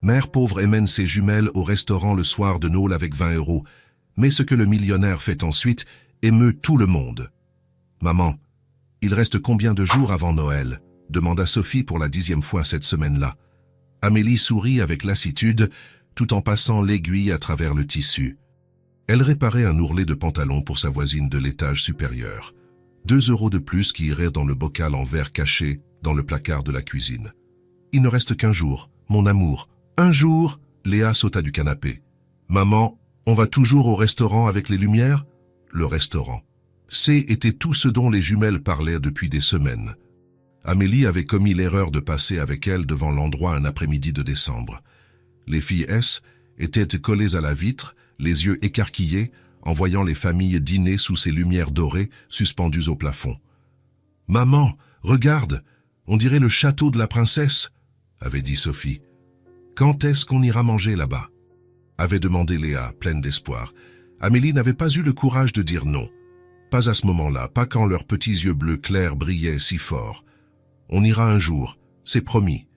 Mère pauvre emmène ses jumelles au restaurant le soir de Noël avec 20 €. Mais ce que le millionnaire fait ensuite émeut tout le monde. « Maman, il reste combien de jours avant Noël ?» demanda Sophie pour la 10e fois cette semaine-là. Amélie sourit avec lassitude, tout en passant l'aiguille à travers le tissu. Elle réparait un ourlet de pantalon pour sa voisine de l'étage supérieur. 2 € de plus qui iraient dans le bocal en verre caché dans le placard de la cuisine. « Il ne reste qu'un jour, mon amour. Un jour !» Léa sauta du canapé. « Maman, on va toujours au restaurant avec les lumières ?» Le restaurant. Était tout ce dont les jumelles parlaient depuis des semaines. Amélie avait commis l'erreur de passer avec elle devant l'endroit un après-midi de décembre. Les filles S étaient collées à la vitre, les yeux écarquillés, en voyant les familles dîner sous ces lumières dorées suspendues au plafond. « Maman, regarde, on dirait le château de la princesse !» avait dit Sophie. « Quand est-ce qu'on ira manger là-bas ?» avait demandé Léa, pleine d'espoir. Amélie n'avait pas eu le courage de dire non. Pas à ce moment-là, pas quand leurs petits yeux bleus clairs brillaient si fort. « On ira un jour, c'est promis. »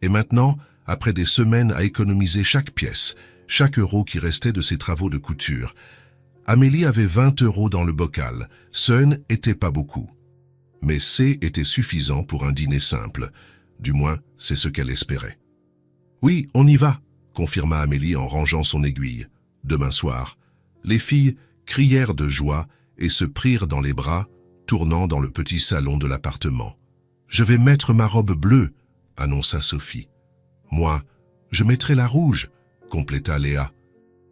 Et maintenant, après des semaines à économiser chaque pièce, chaque euro qui restait de ses travaux de couture, Amélie avait 20 € dans le bocal. Ce n'était pas beaucoup. Mais était suffisant pour un dîner simple. Du moins, c'est ce qu'elle espérait. « Oui, on y va !» confirma Amélie en rangeant son aiguille. Demain soir, les filles crièrent de joie et se prirent dans les bras, tournant dans le petit salon de l'appartement. « Je vais mettre ma robe bleue !» annonça Sophie. « Moi, je mettrai la rouge !» compléta Léa.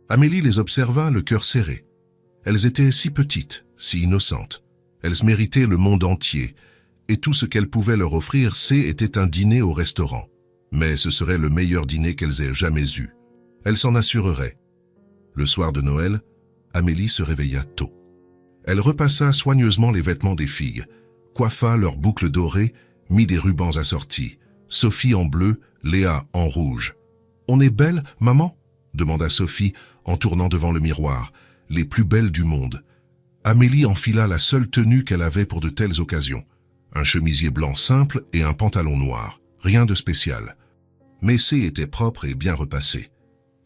Amélie les observa, le cœur serré. Elles étaient si petites, si innocentes. Elles méritaient le monde entier, et tout ce qu'elles pouvaient leur offrir, était un dîner au restaurant. Mais ce serait le meilleur dîner qu'elles aient jamais eu. Elles s'en assureraient. Le soir de Noël, Amélie se réveilla tôt. Elle repassa soigneusement les vêtements des filles, coiffa leurs boucles dorées, mit des rubans assortis. Sophie en bleu, Léa en rouge. « On est belles, maman ?» demanda Sophie en tournant devant le miroir, les plus belles du monde. Amélie enfila la seule tenue qu'elle avait pour de telles occasions. Un chemisier blanc simple et un pantalon noir. Rien de spécial. Mais était propre et bien repassé.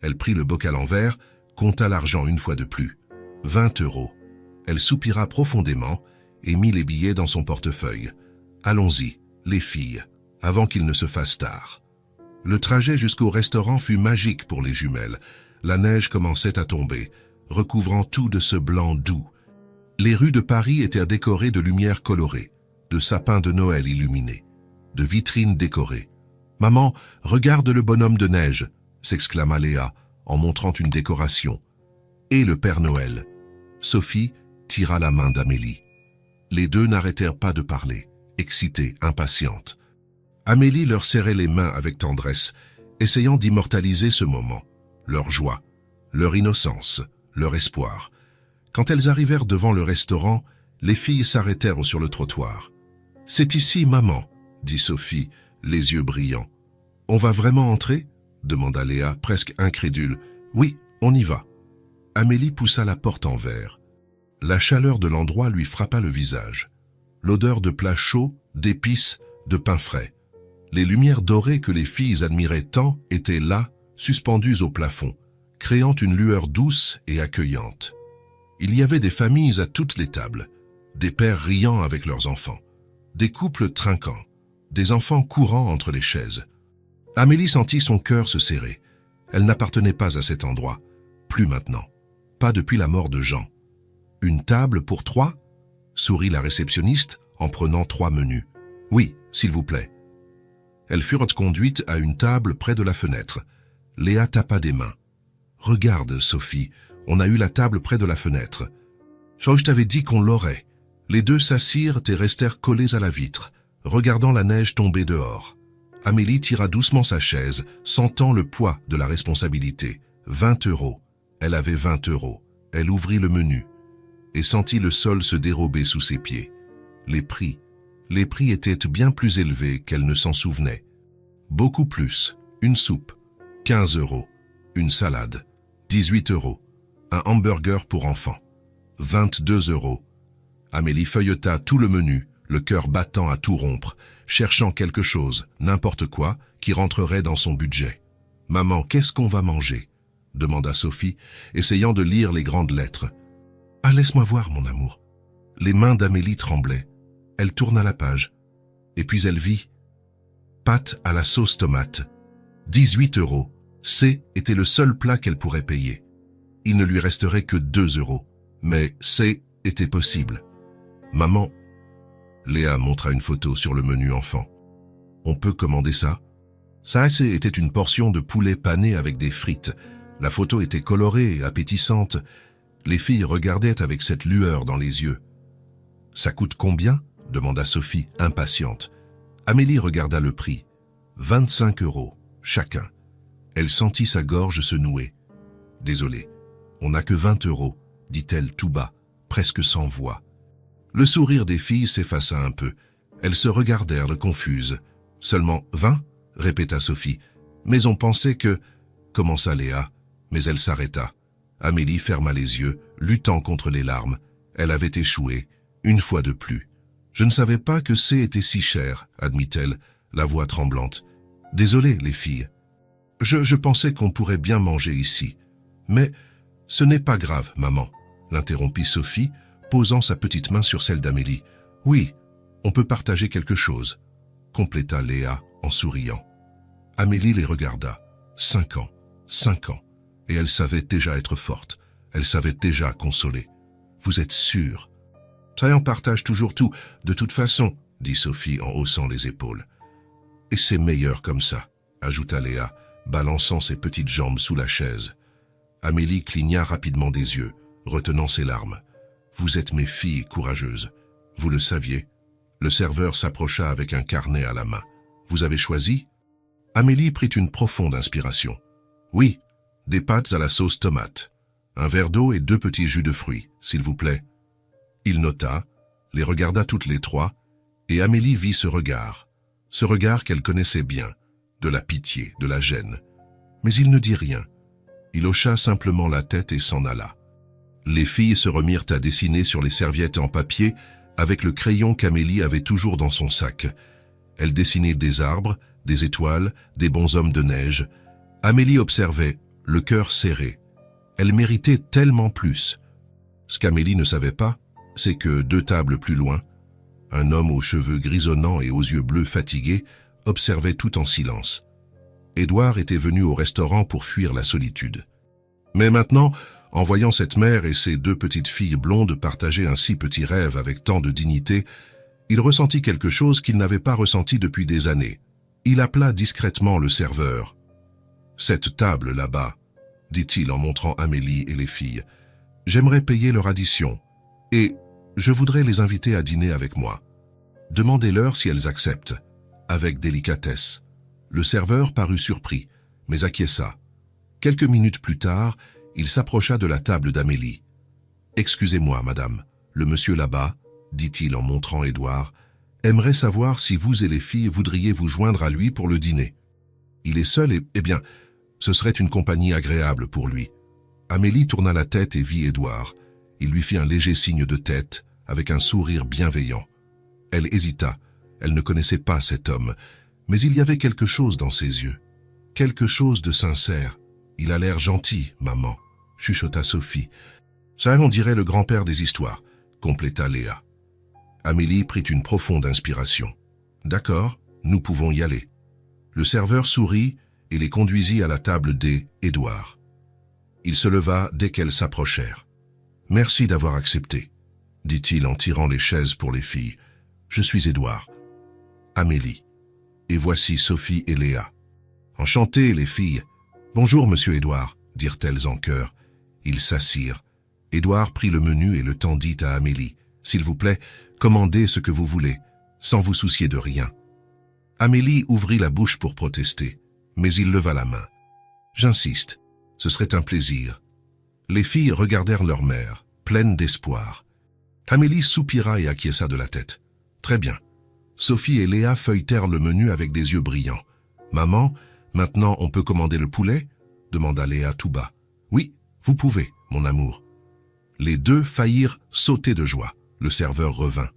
Elle prit le bocal en verre, compta l'argent une fois de plus. 20 €. Elle soupira profondément et mit les billets dans son portefeuille. Allons-y, les filles, avant qu'il ne se fasse tard. Le trajet jusqu'au restaurant fut magique pour les jumelles. La neige commençait à tomber, recouvrant tout de ce blanc doux. Les rues de Paris étaient décorées de lumières colorées, de sapins de Noël illuminés, de vitrines décorées. « Maman, regarde le bonhomme de neige !» s'exclama Léa en montrant une décoration. « Et le Père Noël !» Sophie tira la main d'Amélie. Les deux n'arrêtèrent pas de parler, excitées, impatientes. Amélie leur serrait les mains avec tendresse, essayant d'immortaliser ce moment, leur joie, leur innocence, leur espoir. Quand elles arrivèrent devant le restaurant, les filles s'arrêtèrent sur le trottoir. « C'est ici, maman !» dit Sophie, les yeux brillants. « On va vraiment entrer ?» demanda Léa, presque incrédule. « Oui, on y va. » Amélie poussa la porte en verre. La chaleur de l'endroit lui frappa le visage. L'odeur de plats chauds, d'épices, de pain frais. Les lumières dorées que les filles admiraient tant étaient là, suspendues au plafond, créant une lueur douce et accueillante. Il y avait des familles à toutes les tables, des pères riant avec leurs enfants, des couples trinquants, des enfants courant entre les chaises. Amélie sentit son cœur se serrer. Elle n'appartenait pas à cet endroit, plus maintenant, pas depuis la mort de Jean. « Une table pour 3 ?» sourit la réceptionniste en prenant 3 menus. « Oui, s'il vous plaît. » Elles furent conduites à une table près de la fenêtre. Léa tapa des mains. « Regarde, Sophie, on a eu la table près de la fenêtre. Je t'avais dit qu'on l'aurait. » Les deux s'assirent et restèrent collés à la vitre, regardant la neige tomber dehors. Amélie tira doucement sa chaise, sentant le poids de la responsabilité. 20 €. Elle avait 20 €. Elle ouvrit le menu et sentit le sol se dérober sous ses pieds. Les prix étaient bien plus élevés qu'elle ne s'en souvenait. Beaucoup plus. Une soupe, 15 €. Une salade, 18 €. Un hamburger pour enfants, 22 €. Amélie feuilleta tout le menu, le cœur battant à tout rompre, cherchant quelque chose, n'importe quoi, qui rentrerait dans son budget. « Maman, qu'est-ce qu'on va manger ?» demanda Sophie, essayant de lire les grandes lettres. « Ah, laisse-moi voir, mon amour. » Les mains d'Amélie tremblaient. Elle tourna la page. Et puis elle vit « Pâtes à la sauce tomate. 18 €. C était le seul plat qu'elle pourrait payer. Il ne lui resterait que 2 €. Mais C était possible. « Maman !» Léa montra une photo sur le menu enfant. « On peut commander ça ?» Ça était une portion de poulet pané avec des frites. La photo était colorée et appétissante. Les filles regardaient avec cette lueur dans les yeux. « Ça coûte combien ?» demanda Sophie, impatiente. Amélie regarda le prix. 25 € chacun. Elle sentit sa gorge se nouer. « Désolée, on n'a que 20 €, dit-elle tout bas, presque sans voix. Le sourire des filles s'effaça un peu. Elles se regardèrent confuses. « Seulement 20 ?» répéta Sophie. « Mais on pensait que… » commença Léa, mais elle s'arrêta. Amélie ferma les yeux, luttant contre les larmes. Elle avait échoué, une fois de plus. « Je ne savais pas que C était si cher, » admit-elle, la voix tremblante. « Désolée, les filles. Je pensais qu'on pourrait bien manger ici. Mais ce n'est pas grave, maman, » l'interrompit Sophie, posant sa petite main sur celle d'Amélie. « Oui, on peut partager quelque chose, » compléta Léa en souriant. Amélie les regarda. 5 ans, 5 ans, et elle savait déjà être forte, elle savait déjà consoler. « Vous êtes sûre ?»« Ça, on partage toujours tout, de toute façon, » dit Sophie en haussant les épaules. « Et c'est meilleur comme ça, » ajouta Léa, balançant ses petites jambes sous la chaise. Amélie cligna rapidement des yeux, retenant ses larmes. « Vous êtes mes filles courageuses. Vous le saviez ?» Le serveur s'approcha avec un carnet à la main. « Vous avez choisi ?» Amélie prit une profonde inspiration. « Oui, des pâtes à la sauce tomate. Un verre d'eau et 2 petits jus de fruits, s'il vous plaît. » Il nota, les regarda toutes les trois, et Amélie vit ce regard qu'elle connaissait bien, de la pitié, de la gêne. Mais il ne dit rien. Il hocha simplement la tête et s'en alla. Les filles se remirent à dessiner sur les serviettes en papier avec le crayon qu'Amélie avait toujours dans son sac. Elle dessinait des arbres, des étoiles, des bonshommes de neige. Amélie observait, le cœur serré. Elle méritait tellement plus. Ce qu'Amélie ne savait pas, c'est que 2 tables plus loin, un homme aux cheveux grisonnants et aux yeux bleus fatigués observait tout en silence. Édouard était venu au restaurant pour fuir la solitude. Mais maintenant, en voyant cette mère et ses 2 petites filles blondes partager un si petit rêve avec tant de dignité, il ressentit quelque chose qu'il n'avait pas ressenti depuis des années. Il appela discrètement le serveur. « Cette table là-bas, » dit-il en montrant Amélie et les filles. « J'aimerais payer leur addition. Et je voudrais les inviter à dîner avec moi. Demandez-leur si elles acceptent. » Avec délicatesse. Le serveur parut surpris, mais acquiesça. Quelques minutes plus tard, il s'approcha de la table d'Amélie. « Excusez-moi, madame, le monsieur là-bas, » dit-il en montrant Édouard, « aimerait savoir si vous et les filles voudriez vous joindre à lui pour le dîner. Il est seul et, eh bien, ce serait une compagnie agréable pour lui. » Amélie tourna la tête et vit Édouard. Il lui fit un léger signe de tête, avec un sourire bienveillant. Elle hésita. Elle ne connaissait pas cet homme, mais il y avait quelque chose dans ses yeux. Quelque chose de sincère. « Il a l'air gentil, maman », chuchota Sophie. « Ça, on dirait le grand-père des histoires », compléta Léa. Amélie prit une profonde inspiration. « D'accord, nous pouvons y aller. » Le serveur sourit et les conduisit à la table d'Édouard. Il se leva dès qu'elles s'approchèrent. « Merci d'avoir accepté, » dit-il en tirant les chaises pour les filles. « Je suis Édouard. » Amélie. Et voici Sophie et Léa. « Enchantées, les filles. »« Bonjour, monsieur Édouard, » dirent-elles en chœur. Ils s'assirent. Édouard prit le menu et le tendit à Amélie. « S'il vous plaît, commandez ce que vous voulez, sans vous soucier de rien. » Amélie ouvrit la bouche pour protester, mais il leva la main. « J'insiste, ce serait un plaisir. » Les filles regardèrent leur mère, pleines d'espoir. Amélie soupira et acquiesça de la tête. « Très bien. » Sophie et Léa feuilletèrent le menu avec des yeux brillants. « Maman, maintenant on peut commander le poulet ?» demanda Léa tout bas. « Oui, vous pouvez, mon amour. » Les deux faillirent sauter de joie. Le serveur revint.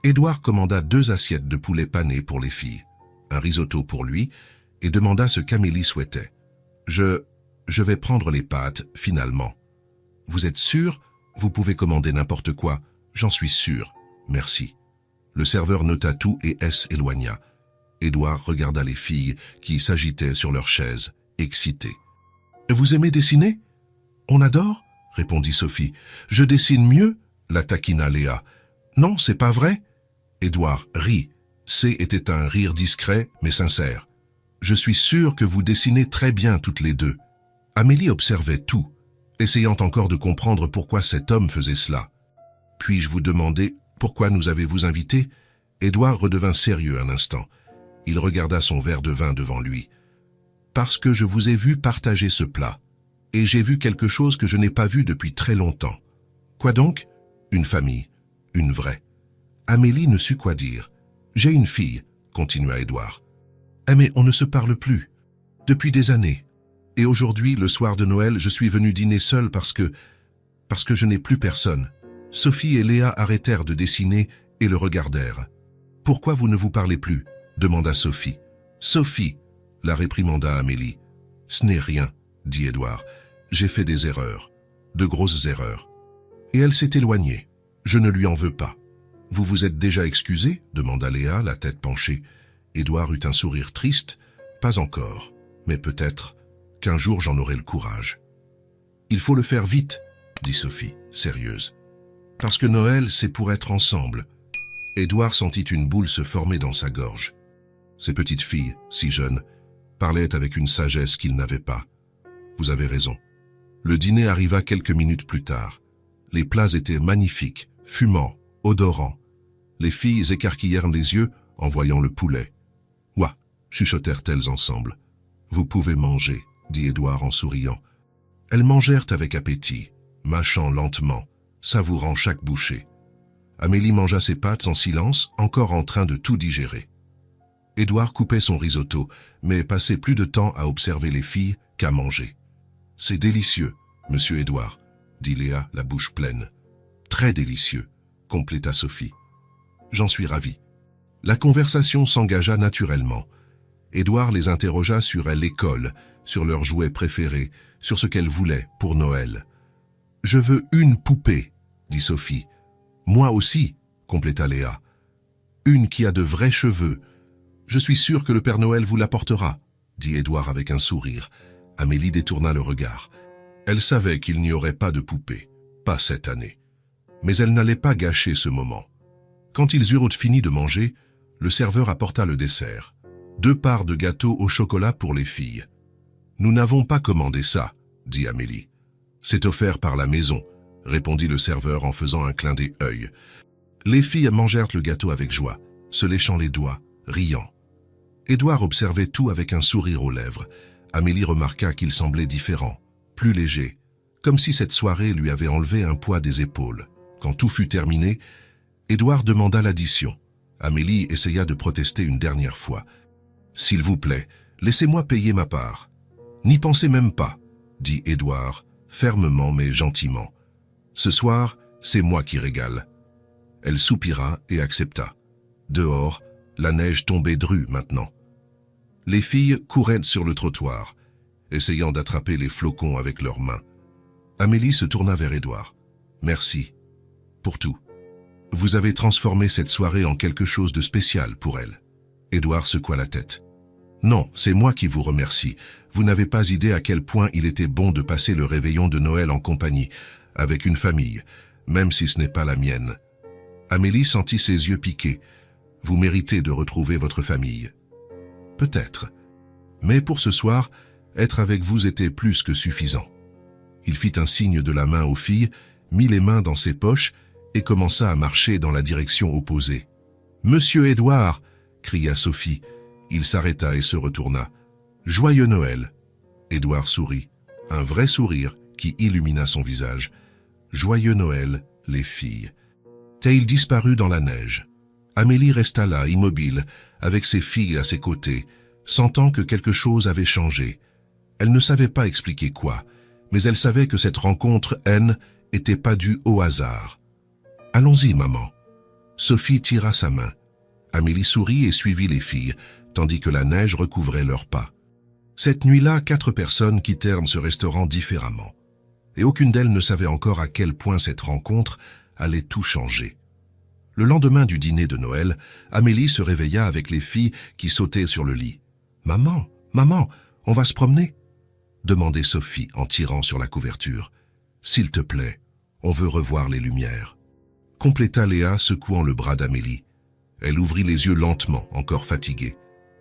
Édouard commanda 2 assiettes de poulet pané pour les filles, un risotto pour lui, et demanda ce qu'Amélie souhaitait. Je vais prendre les pâtes, finalement. Vous êtes sûr? Vous pouvez commander n'importe quoi. J'en suis sûr. Merci. Le serveur nota tout et s'éloigna. Édouard regarda les filles qui s'agitaient sur leurs chaises, excitées. Vous aimez dessiner? On adore, répondit Sophie. Je dessine mieux, la taquina Léa. Non, c'est pas vrai? Édouard rit. Était un rire discret mais sincère. Je suis sûr que vous dessinez très bien toutes les deux. Amélie observait tout, essayant encore de comprendre pourquoi cet homme faisait cela. Puis-je vous demander pourquoi nous avez-vous invités? Édouard redevint sérieux un instant. Il regarda son verre de vin devant lui. Parce que je vous ai vu partager ce plat, et j'ai vu quelque chose que je n'ai pas vu depuis très longtemps. Quoi donc? Une famille, une vraie. Amélie ne sut quoi dire. J'ai une fille, continua Édouard. Ah mais on ne se parle plus. Depuis des années. Et aujourd'hui, le soir de Noël, je suis venu dîner seul parce que je n'ai plus personne. Sophie et Léa arrêtèrent de dessiner et le regardèrent. Pourquoi vous ne vous parlez plus? Demanda Sophie. Sophie, la réprimanda Amélie. Ce n'est rien, dit Édouard. J'ai fait des erreurs, de grosses erreurs. Et elle s'est éloignée. Je ne lui en veux pas. Vous vous êtes déjà excusé? Demanda Léa, la tête penchée. Édouard eut un sourire triste. Pas encore, mais peut-être qu'un jour j'en aurai le courage. Il faut le faire vite, dit Sophie, sérieuse. Parce que Noël, c'est pour être ensemble. Édouard sentit une boule se former dans sa gorge. Ces petites filles, si jeunes, parlaient avec une sagesse qu'il n'avait pas. Vous avez raison. Le dîner arriva quelques minutes plus tard. Les plats étaient magnifiques, fumants, odorants. Les filles écarquillèrent les yeux en voyant le poulet. « Ouah !» chuchotèrent-elles ensemble. « Vous pouvez manger, » dit Édouard en souriant. Elles mangèrent avec appétit, mâchant lentement, savourant chaque bouchée. Amélie mangea ses pâtes en silence, encore en train de tout digérer. Édouard coupait son risotto, mais passait plus de temps à observer les filles qu'à manger. « C'est délicieux, monsieur Édouard, » dit Léa, la bouche pleine. « Très délicieux, » compléta Sophie. « J'en suis ravi. » La conversation s'engagea naturellement. Édouard les interrogea sur l'école, sur leurs jouets préférés, sur ce qu'elles voulaient pour Noël. « Je veux une poupée, » dit Sophie. « Moi aussi, » compléta Léa. « Une qui a de vrais cheveux. Je suis sûr que le Père Noël vous l'apportera, » dit Édouard avec un sourire. Amélie détourna le regard. Elle savait qu'il n'y aurait pas de poupée, pas cette année. Mais elle n'allait pas gâcher ce moment. Quand ils eurent fini de manger, le serveur apporta le dessert. 2 parts de gâteau au chocolat pour les filles. « Nous n'avons pas commandé ça, » dit Amélie. « C'est offert par la maison, » répondit le serveur en faisant un clin d'œil. Les filles mangèrent le gâteau avec joie, se léchant les doigts, riant. Édouard observait tout avec un sourire aux lèvres. Amélie remarqua qu'il semblait différent, plus léger, comme si cette soirée lui avait enlevé un poids des épaules. Quand tout fut terminé, Édouard demanda l'addition. Amélie essaya de protester une dernière fois. « S'il vous plaît, laissez-moi payer ma part. »« N'y pensez même pas, » dit Édouard, fermement mais gentiment. « Ce soir, c'est moi qui régale. » Elle soupira et accepta. Dehors, la neige tombait drue maintenant. Les filles couraient sur le trottoir, essayant d'attraper les flocons avec leurs mains. Amélie se tourna vers Édouard. « Merci. Pour tout. Vous avez transformé cette soirée en quelque chose de spécial pour elle. » Édouard secoua la tête. « Non, c'est moi qui vous remercie. Vous n'avez pas idée à quel point il était bon de passer le réveillon de Noël en compagnie, avec une famille, même si ce n'est pas la mienne. » Amélie sentit ses yeux piquer. « Vous méritez de retrouver votre famille. » Peut-être. Mais pour ce soir, être avec vous était plus que suffisant. Il fit un signe de la main aux filles, mit les mains dans ses poches et commença à marcher dans la direction opposée. « Monsieur Édouard !» cria Sophie. Il s'arrêta et se retourna. « Joyeux Noël !» Édouard sourit, un vrai sourire qui illumina son visage. « Joyeux Noël, les filles !» Et il disparut dans la neige. Amélie resta là, immobile, avec ses filles à ses côtés, sentant que quelque chose avait changé. Elle ne savait pas expliquer quoi, mais elle savait que cette rencontre, n'était pas due au hasard. « Allons-y, maman. » Sophie tira sa main. Amélie sourit et suivit les filles, tandis que la neige recouvrait leurs pas. Cette nuit-là, 4 personnes quittèrent ce restaurant différemment. Et aucune d'elles ne savait encore à quel point cette rencontre allait tout changer. Le lendemain du dîner de Noël, Amélie se réveilla avec les filles qui sautaient sur le lit. « Maman, maman, on va se promener ?» demandait Sophie en tirant sur la couverture. « S'il te plaît, on veut revoir les lumières. » compléta Léa secouant le bras d'Amélie. Elle ouvrit les yeux lentement, encore fatiguée.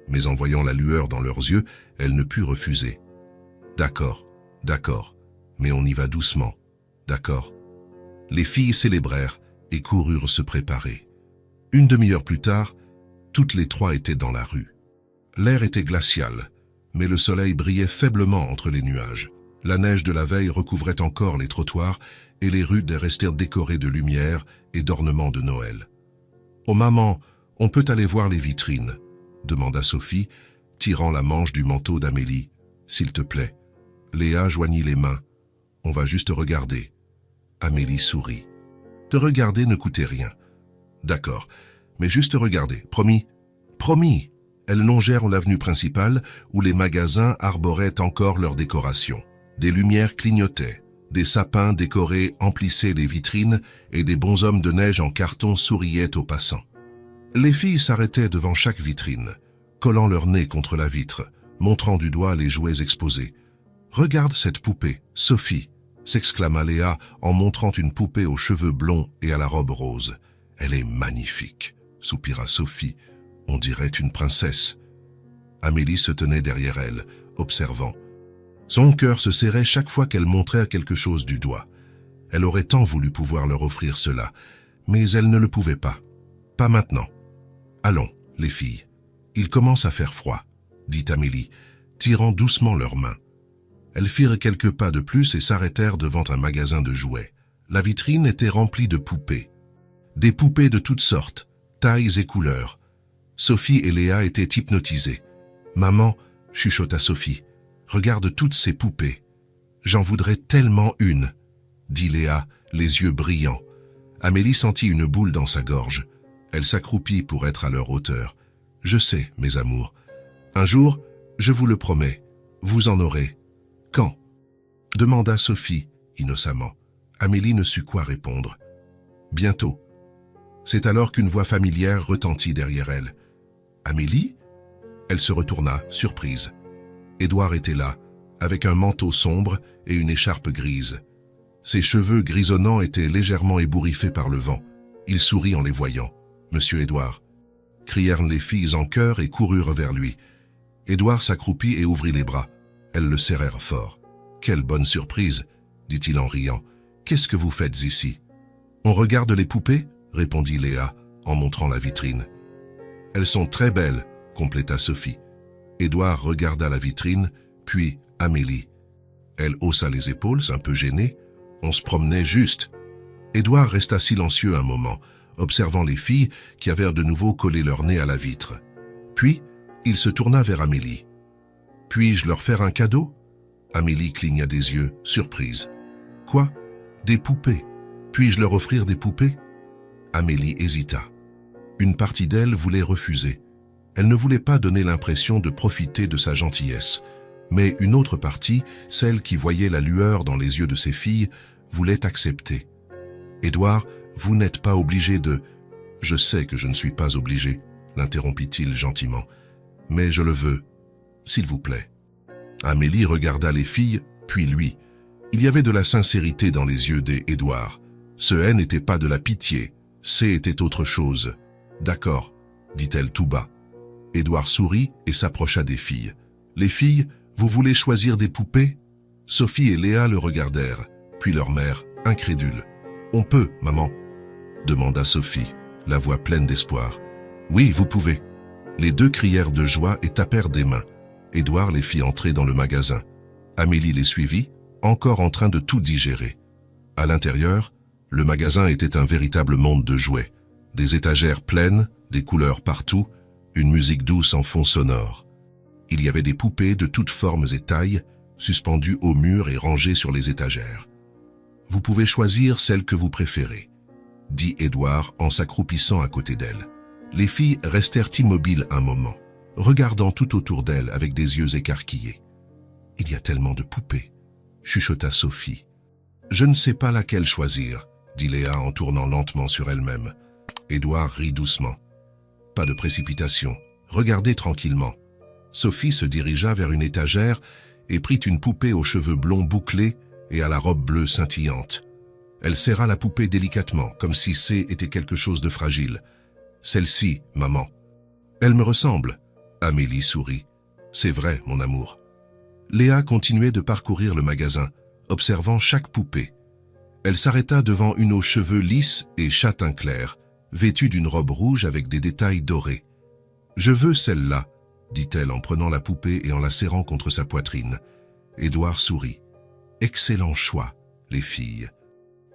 Mais en voyant la lueur dans leurs yeux, elle ne put refuser. « D'accord, d'accord, mais on y va doucement, d'accord ?» Les filles célébrèrent et coururent se préparer. Une demi-heure plus tard, toutes les 3 étaient dans la rue. L'air était glacial, mais le soleil brillait faiblement entre les nuages. La neige de la veille recouvrait encore les trottoirs et les rues restèrent décorées de lumière et d'ornements de Noël. « Oh maman, on peut aller voir les vitrines ?» demanda Sophie, tirant la manche du manteau d'Amélie. « S'il te plaît. » Léa joignit les mains. « On va juste regarder. » Amélie sourit. « Te regarder ne coûtait rien. »« D'accord, mais juste regarder, promis ?»« Promis !» Elles longèrent l'avenue principale où les magasins arboraient encore leurs décorations. Des lumières clignotaient, des sapins décorés emplissaient les vitrines et des bonshommes de neige en carton souriaient aux passants. Les filles s'arrêtaient devant chaque vitrine, collant leur nez contre la vitre, montrant du doigt les jouets exposés. « Regarde cette poupée, Sophie !» s'exclama Léa en montrant une poupée aux cheveux blonds et à la robe rose. « Elle est magnifique !» soupira Sophie. « On dirait une princesse. » Amélie se tenait derrière elle, observant. Son cœur se serrait chaque fois qu'elle montrait quelque chose du doigt. Elle aurait tant voulu pouvoir leur offrir cela, mais elle ne le pouvait pas. Pas maintenant. « Allons, les filles. Il commence à faire froid, » dit Amélie, tirant doucement leurs mains. Elles firent quelques pas de plus et s'arrêtèrent devant un magasin de jouets. La vitrine était remplie de poupées. Des poupées de toutes sortes, tailles et couleurs. Sophie et Léa étaient hypnotisées. « Maman, » chuchota Sophie, « regarde toutes ces poupées. J'en voudrais tellement une, » dit Léa, les yeux brillants. Amélie sentit une boule dans sa gorge. Elle s'accroupit pour être à leur hauteur. « Je sais, mes amours. Un jour, je vous le promets, vous en aurez. »« Quand ?» demanda Sophie, innocemment. Amélie ne sut quoi répondre. « Bientôt. » C'est alors qu'une voix familière retentit derrière elle. « Amélie ?» Elle se retourna, surprise. Édouard était là, avec un manteau sombre et une écharpe grise. Ses cheveux grisonnants étaient légèrement ébouriffés par le vent. Il sourit en les voyant. « Monsieur Édouard !» crièrent les filles en chœur et coururent vers lui. Édouard s'accroupit et ouvrit les bras. Elles le serrèrent fort. « Quelle bonne surprise !» dit-il en riant. « Qu'est-ce que vous faites ici ?»« On regarde les poupées ?» répondit Léa, en montrant la vitrine. « Elles sont très belles !» compléta Sophie. Édouard regarda la vitrine, puis Amélie. Elle haussa les épaules, un peu gênée. On se promenait juste. Édouard resta silencieux un moment, observant les filles qui avaient de nouveau collé leur nez à la vitre. Puis, il se tourna vers Amélie. « Puis-je leur faire un cadeau ?» Amélie cligna des yeux, surprise. « Quoi ? Des poupées ? Puis-je leur offrir des poupées ?» Amélie hésita. Une partie d'elle voulait refuser. Elle ne voulait pas donner l'impression de profiter de sa gentillesse. Mais une autre partie, celle qui voyait la lueur dans les yeux de ses filles, voulait accepter. « Édouard, vous n'êtes pas obligé de... »« Je sais que je ne suis pas obligé, » l'interrompit-il gentiment. « Mais je le veux, s'il vous plaît. » Amélie regarda les filles, puis lui. Il y avait de la sincérité dans les yeux d'Édouard. Ce « haine » n'était pas de la pitié, c'est était autre chose. « D'accord, » dit-elle tout bas. Édouard sourit et s'approcha des filles. « Les filles, vous voulez choisir des poupées ?» Sophie et Léa le regardèrent, puis leur mère, incrédule. « On peut, maman ?» demanda Sophie, la voix pleine d'espoir. « Oui, vous pouvez. » Les deux crièrent de joie et tapèrent des mains. Édouard les fit entrer dans le magasin. Amélie les suivit, encore en train de tout digérer. À l'intérieur, le magasin était un véritable monde de jouets. Des étagères pleines, des couleurs partout, une musique douce en fond sonore. Il y avait des poupées de toutes formes et tailles, suspendues au mur et rangées sur les étagères. « Vous pouvez choisir celle que vous préférez », dit Édouard en s'accroupissant à côté d'elle. Les filles restèrent immobiles un moment, regardant tout autour d'elle avec des yeux écarquillés. « Il y a tellement de poupées », chuchota Sophie. « Je ne sais pas laquelle choisir », dit Léa en tournant lentement sur elle-même. Édouard rit doucement. « Pas de précipitation, regardez tranquillement. » Sophie se dirigea vers une étagère et prit une poupée aux cheveux blonds bouclés et à la robe bleue scintillante. Elle serra la poupée délicatement, comme si c'était quelque chose de fragile. « Celle-ci, maman. »« Elle me ressemble. » Amélie sourit. « C'est vrai, mon amour. » Léa continuait de parcourir le magasin, observant chaque poupée. Elle s'arrêta devant une aux cheveux lisses et châtain clair, vêtue d'une robe rouge avec des détails dorés. « Je veux celle-là, » dit-elle en prenant la poupée et en la serrant contre sa poitrine. Édouard sourit. « Excellent choix, les filles. »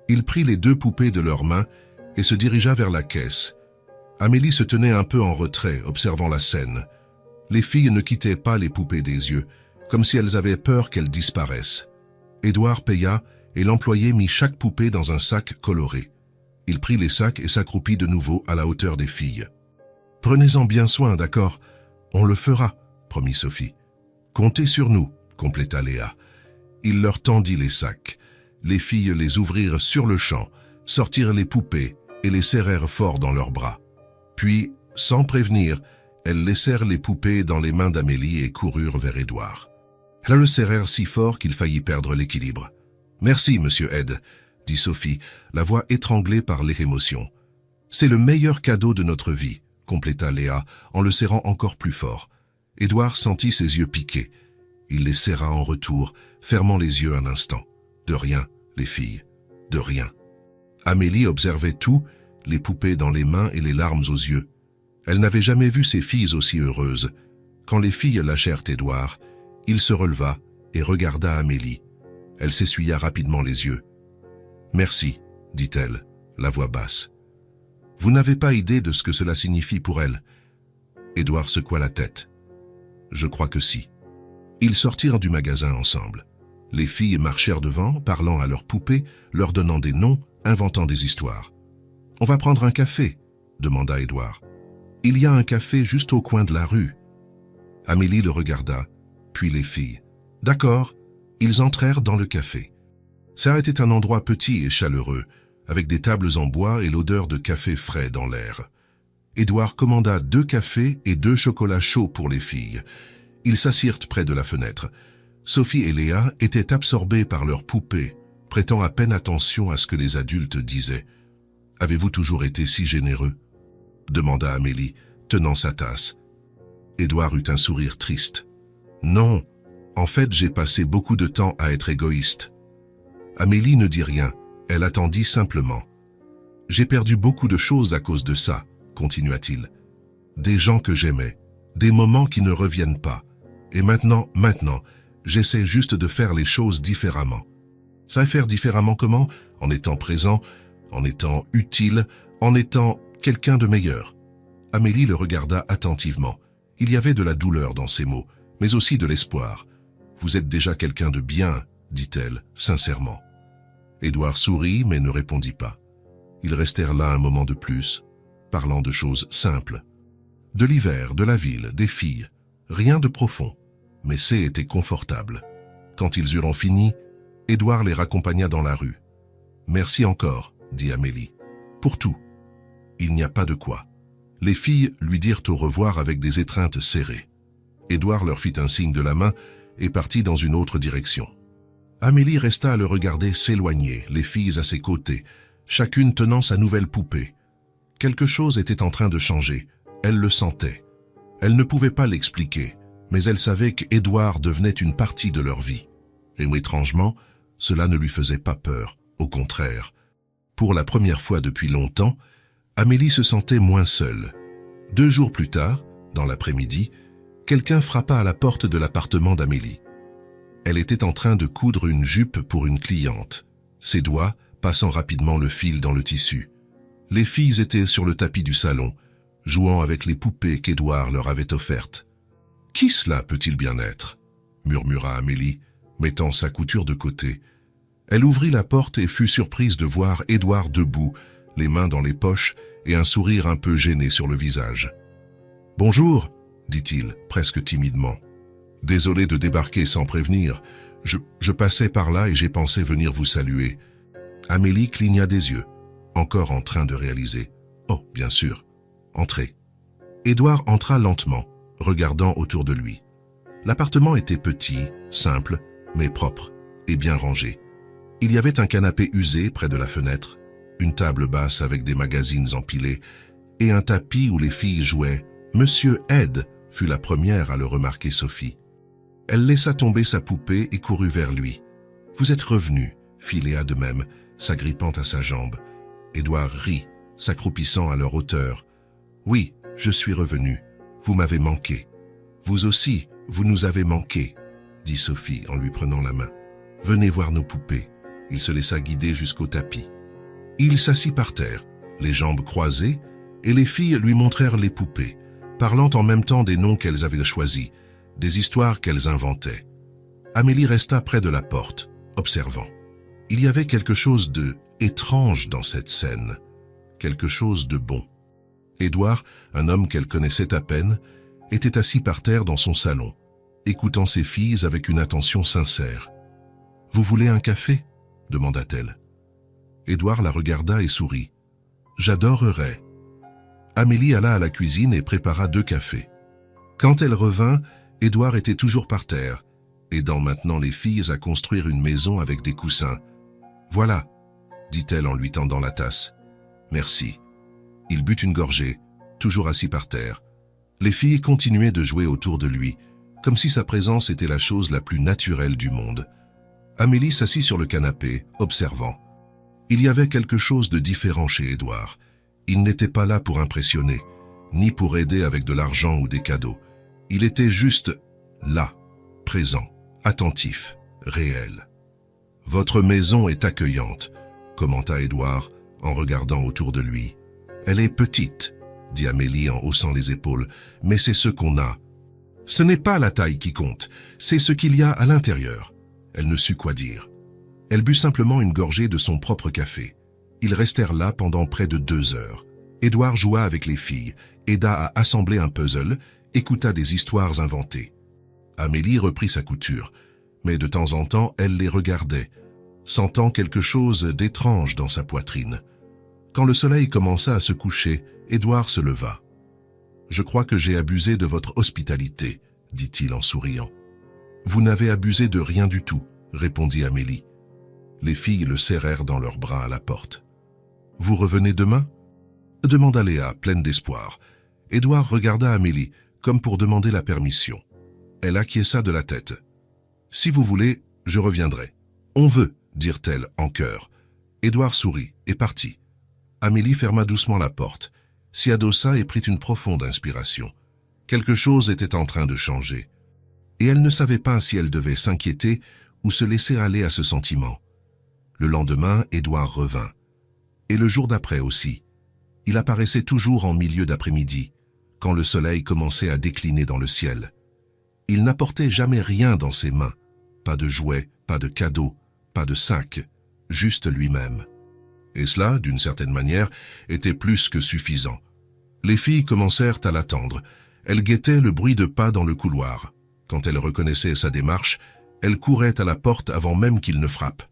Il prit les deux poupées de leurs mains et se dirigea vers la caisse. Amélie se tenait un peu en retrait, observant la scène. Les filles ne quittaient pas les poupées des yeux, comme si elles avaient peur qu'elles disparaissent. Édouard paya et l'employé mit chaque poupée dans un sac coloré. Il prit les sacs et s'accroupit de nouveau à la hauteur des filles. « Prenez-en bien soin, d'accord ? On le fera, » promit Sophie. « Comptez sur nous, » compléta Léa. Il leur tendit les sacs. Les filles les ouvrirent sur le champ, sortirent les poupées et les serrèrent fort dans leurs bras. Puis, sans prévenir, elles laissèrent les poupées dans les mains d'Amélie et coururent vers Édouard. Elles le serrèrent si fort qu'il faillit perdre l'équilibre. « Merci, monsieur Ed », dit Sophie, la voix étranglée par les émotions. « C'est le meilleur cadeau de notre vie », compléta Léa en le serrant encore plus fort. Édouard sentit ses yeux piquer. Il les serra en retour, fermant les yeux un instant. « De rien, les filles, de rien. » Amélie observait tout, les poupées dans les mains et les larmes aux yeux. Elle n'avait jamais vu ses filles aussi heureuses. Quand les filles lâchèrent Édouard, il se releva et regarda Amélie. Elle s'essuya rapidement les yeux. « Merci, » dit-elle, la voix basse. « Vous n'avez pas idée de ce que cela signifie pour elle. » Édouard secoua la tête. « Je crois que si. » Ils sortirent du magasin ensemble. Les filles marchèrent devant, parlant à leurs poupées, leur donnant des noms, inventant des histoires. « On va prendre un café ?» demanda Édouard. « Il y a un café juste au coin de la rue. » Amélie le regarda, puis les filles. « D'accord. » Ils entrèrent dans le café. Ça était un endroit petit et chaleureux, avec des tables en bois et l'odeur de café frais dans l'air. Édouard commanda 2 cafés et 2 chocolats chauds pour les filles. Ils s'assirent près de la fenêtre. Sophie et Léa étaient absorbées par leurs poupées, prêtant à peine attention à ce que les adultes disaient. « Avez-vous toujours été si généreux ?» demanda Amélie, tenant sa tasse. Édouard eut un sourire triste. « Non, en fait, j'ai passé beaucoup de temps à être égoïste. » Amélie ne dit rien, elle attendit simplement. « J'ai perdu beaucoup de choses à cause de ça, » continua-t-il. « Des gens que j'aimais, des moments qui ne reviennent pas. Et maintenant, j'essaie juste de faire les choses différemment. » Ça va faire différemment comment? En étant présent, en étant utile, en étant quelqu'un de meilleur. Amélie le regarda attentivement. Il y avait de la douleur dans ses mots, mais aussi de l'espoir. « Vous êtes déjà quelqu'un de bien, » dit-elle, sincèrement. Édouard sourit, mais ne répondit pas. Ils restèrent là un moment de plus, parlant de choses simples. De l'hiver, de la ville, des filles. Rien de profond, mais c'était confortable. Quand ils eurent fini, Édouard les raccompagna dans la rue. « Merci encore, » dit Amélie. « Pour tout. » Il n'y a pas de quoi. Les filles lui dirent au revoir avec des étreintes serrées. Édouard leur fit un signe de la main et partit dans une autre direction. Amélie resta à le regarder s'éloigner, les filles à ses côtés, chacune tenant sa nouvelle poupée. Quelque chose était en train de changer, elle le sentait. Elle ne pouvait pas l'expliquer, mais elle savait qu'Édouard devenait une partie de leur vie. Et étrangement, cela ne lui faisait pas peur, au contraire. Pour la première fois depuis longtemps, Amélie se sentait moins seule. 2 jours plus tard, dans l'après-midi, quelqu'un frappa à la porte de l'appartement d'Amélie. Elle était en train de coudre une jupe pour une cliente, ses doigts passant rapidement le fil dans le tissu. Les filles étaient sur le tapis du salon, jouant avec les poupées qu'Édouard leur avait offertes. « Qui cela peut-il bien être ?» murmura Amélie, mettant sa couture de côté. Elle ouvrit la porte et fut surprise de voir Édouard debout, les mains dans les poches et un sourire un peu gêné sur le visage. « Bonjour !» dit-il, presque timidement. « Désolé de débarquer sans prévenir. Je passais par là et j'ai pensé venir vous saluer. » Amélie cligna des yeux, encore en train de réaliser. « Oh, bien sûr. Entrez. » Édouard entra lentement, regardant autour de lui. L'appartement était petit, simple, mais propre et bien rangé. Il y avait un canapé usé près de la fenêtre, une table basse avec des magazines empilés et un tapis où les filles jouaient. « Monsieur Ed » fut la première à le remarquer Sophie. Elle laissa tomber sa poupée et courut vers lui. « Vous êtes revenu » fit Léa de même, s'agrippant à sa jambe. Édouard rit, s'accroupissant à leur hauteur. « Oui, je suis revenu. Vous m'avez manqué. Vous aussi, vous nous avez manqué, » dit Sophie en lui prenant la main. « Venez voir nos poupées. » Il se laissa guider jusqu'au tapis. Il s'assit par terre, les jambes croisées, et les filles lui montrèrent les poupées, parlant en même temps des noms qu'elles avaient choisis, des histoires qu'elles inventaient. Amélie resta près de la porte, observant. Il y avait quelque chose de étrange dans cette scène, quelque chose de bon. Édouard, un homme qu'elle connaissait à peine, était assis par terre dans son salon, écoutant ses filles avec une attention sincère. « Vous voulez un café ?» demanda-t-elle. Édouard la regarda et sourit. « J'adorerais. » Amélie alla à la cuisine et prépara 2 cafés. Quand elle revint, Édouard était toujours par terre, aidant maintenant les filles à construire une maison avec des coussins. « Voilà, » dit-elle en lui tendant la tasse. « Merci. » Il but une gorgée, toujours assis par terre. Les filles continuaient de jouer autour de lui, comme si sa présence était la chose la plus naturelle du monde. Amélie s'assit sur le canapé, observant. Il y avait quelque chose de différent chez Édouard. Il n'était pas là pour impressionner, ni pour aider avec de l'argent ou des cadeaux. Il était juste là, présent, attentif, réel. « Votre maison est accueillante, » commenta Édouard en regardant autour de lui. « Elle est petite, » dit Amélie en haussant les épaules, « mais c'est ce qu'on a. Ce n'est pas la taille qui compte, c'est ce qu'il y a à l'intérieur. » Elle ne sut quoi dire. Elle but simplement une gorgée de son propre café. Ils restèrent là pendant près de 2 heures. Édouard joua avec les filles, aida à assembler un puzzle, écouta des histoires inventées. Amélie reprit sa couture, mais de temps en temps, elle les regardait, sentant quelque chose d'étrange dans sa poitrine. Quand le soleil commença à se coucher, Édouard se leva. « Je crois que j'ai abusé de votre hospitalité, » dit-il en souriant. « Vous n'avez abusé de rien du tout, » répondit Amélie. Les filles le serrèrent dans leurs bras à la porte. « Vous revenez demain » demanda Léa, pleine d'espoir. Édouard regarda Amélie, comme pour demander la permission. Elle acquiesça de la tête. « Si vous voulez, je reviendrai. »« On veut » dirent-elles en chœur. Édouard sourit et partit. Amélie ferma doucement la porte, s'y adossa et prit une profonde inspiration. Quelque chose était en train de changer. Et elle ne savait pas si elle devait s'inquiéter ou se laisser aller à ce sentiment. Le lendemain, Édouard revint. Et le jour d'après aussi. Il apparaissait toujours en milieu d'après-midi, quand le soleil commençait à décliner dans le ciel. Il n'apportait jamais rien dans ses mains. Pas de jouets, pas de cadeaux, pas de sac, juste lui-même. Et cela, d'une certaine manière, était plus que suffisant. Les filles commencèrent à l'attendre. Elles guettaient le bruit de pas dans le couloir. Quand elles reconnaissaient sa démarche, elles couraient à la porte avant même qu'il ne frappe.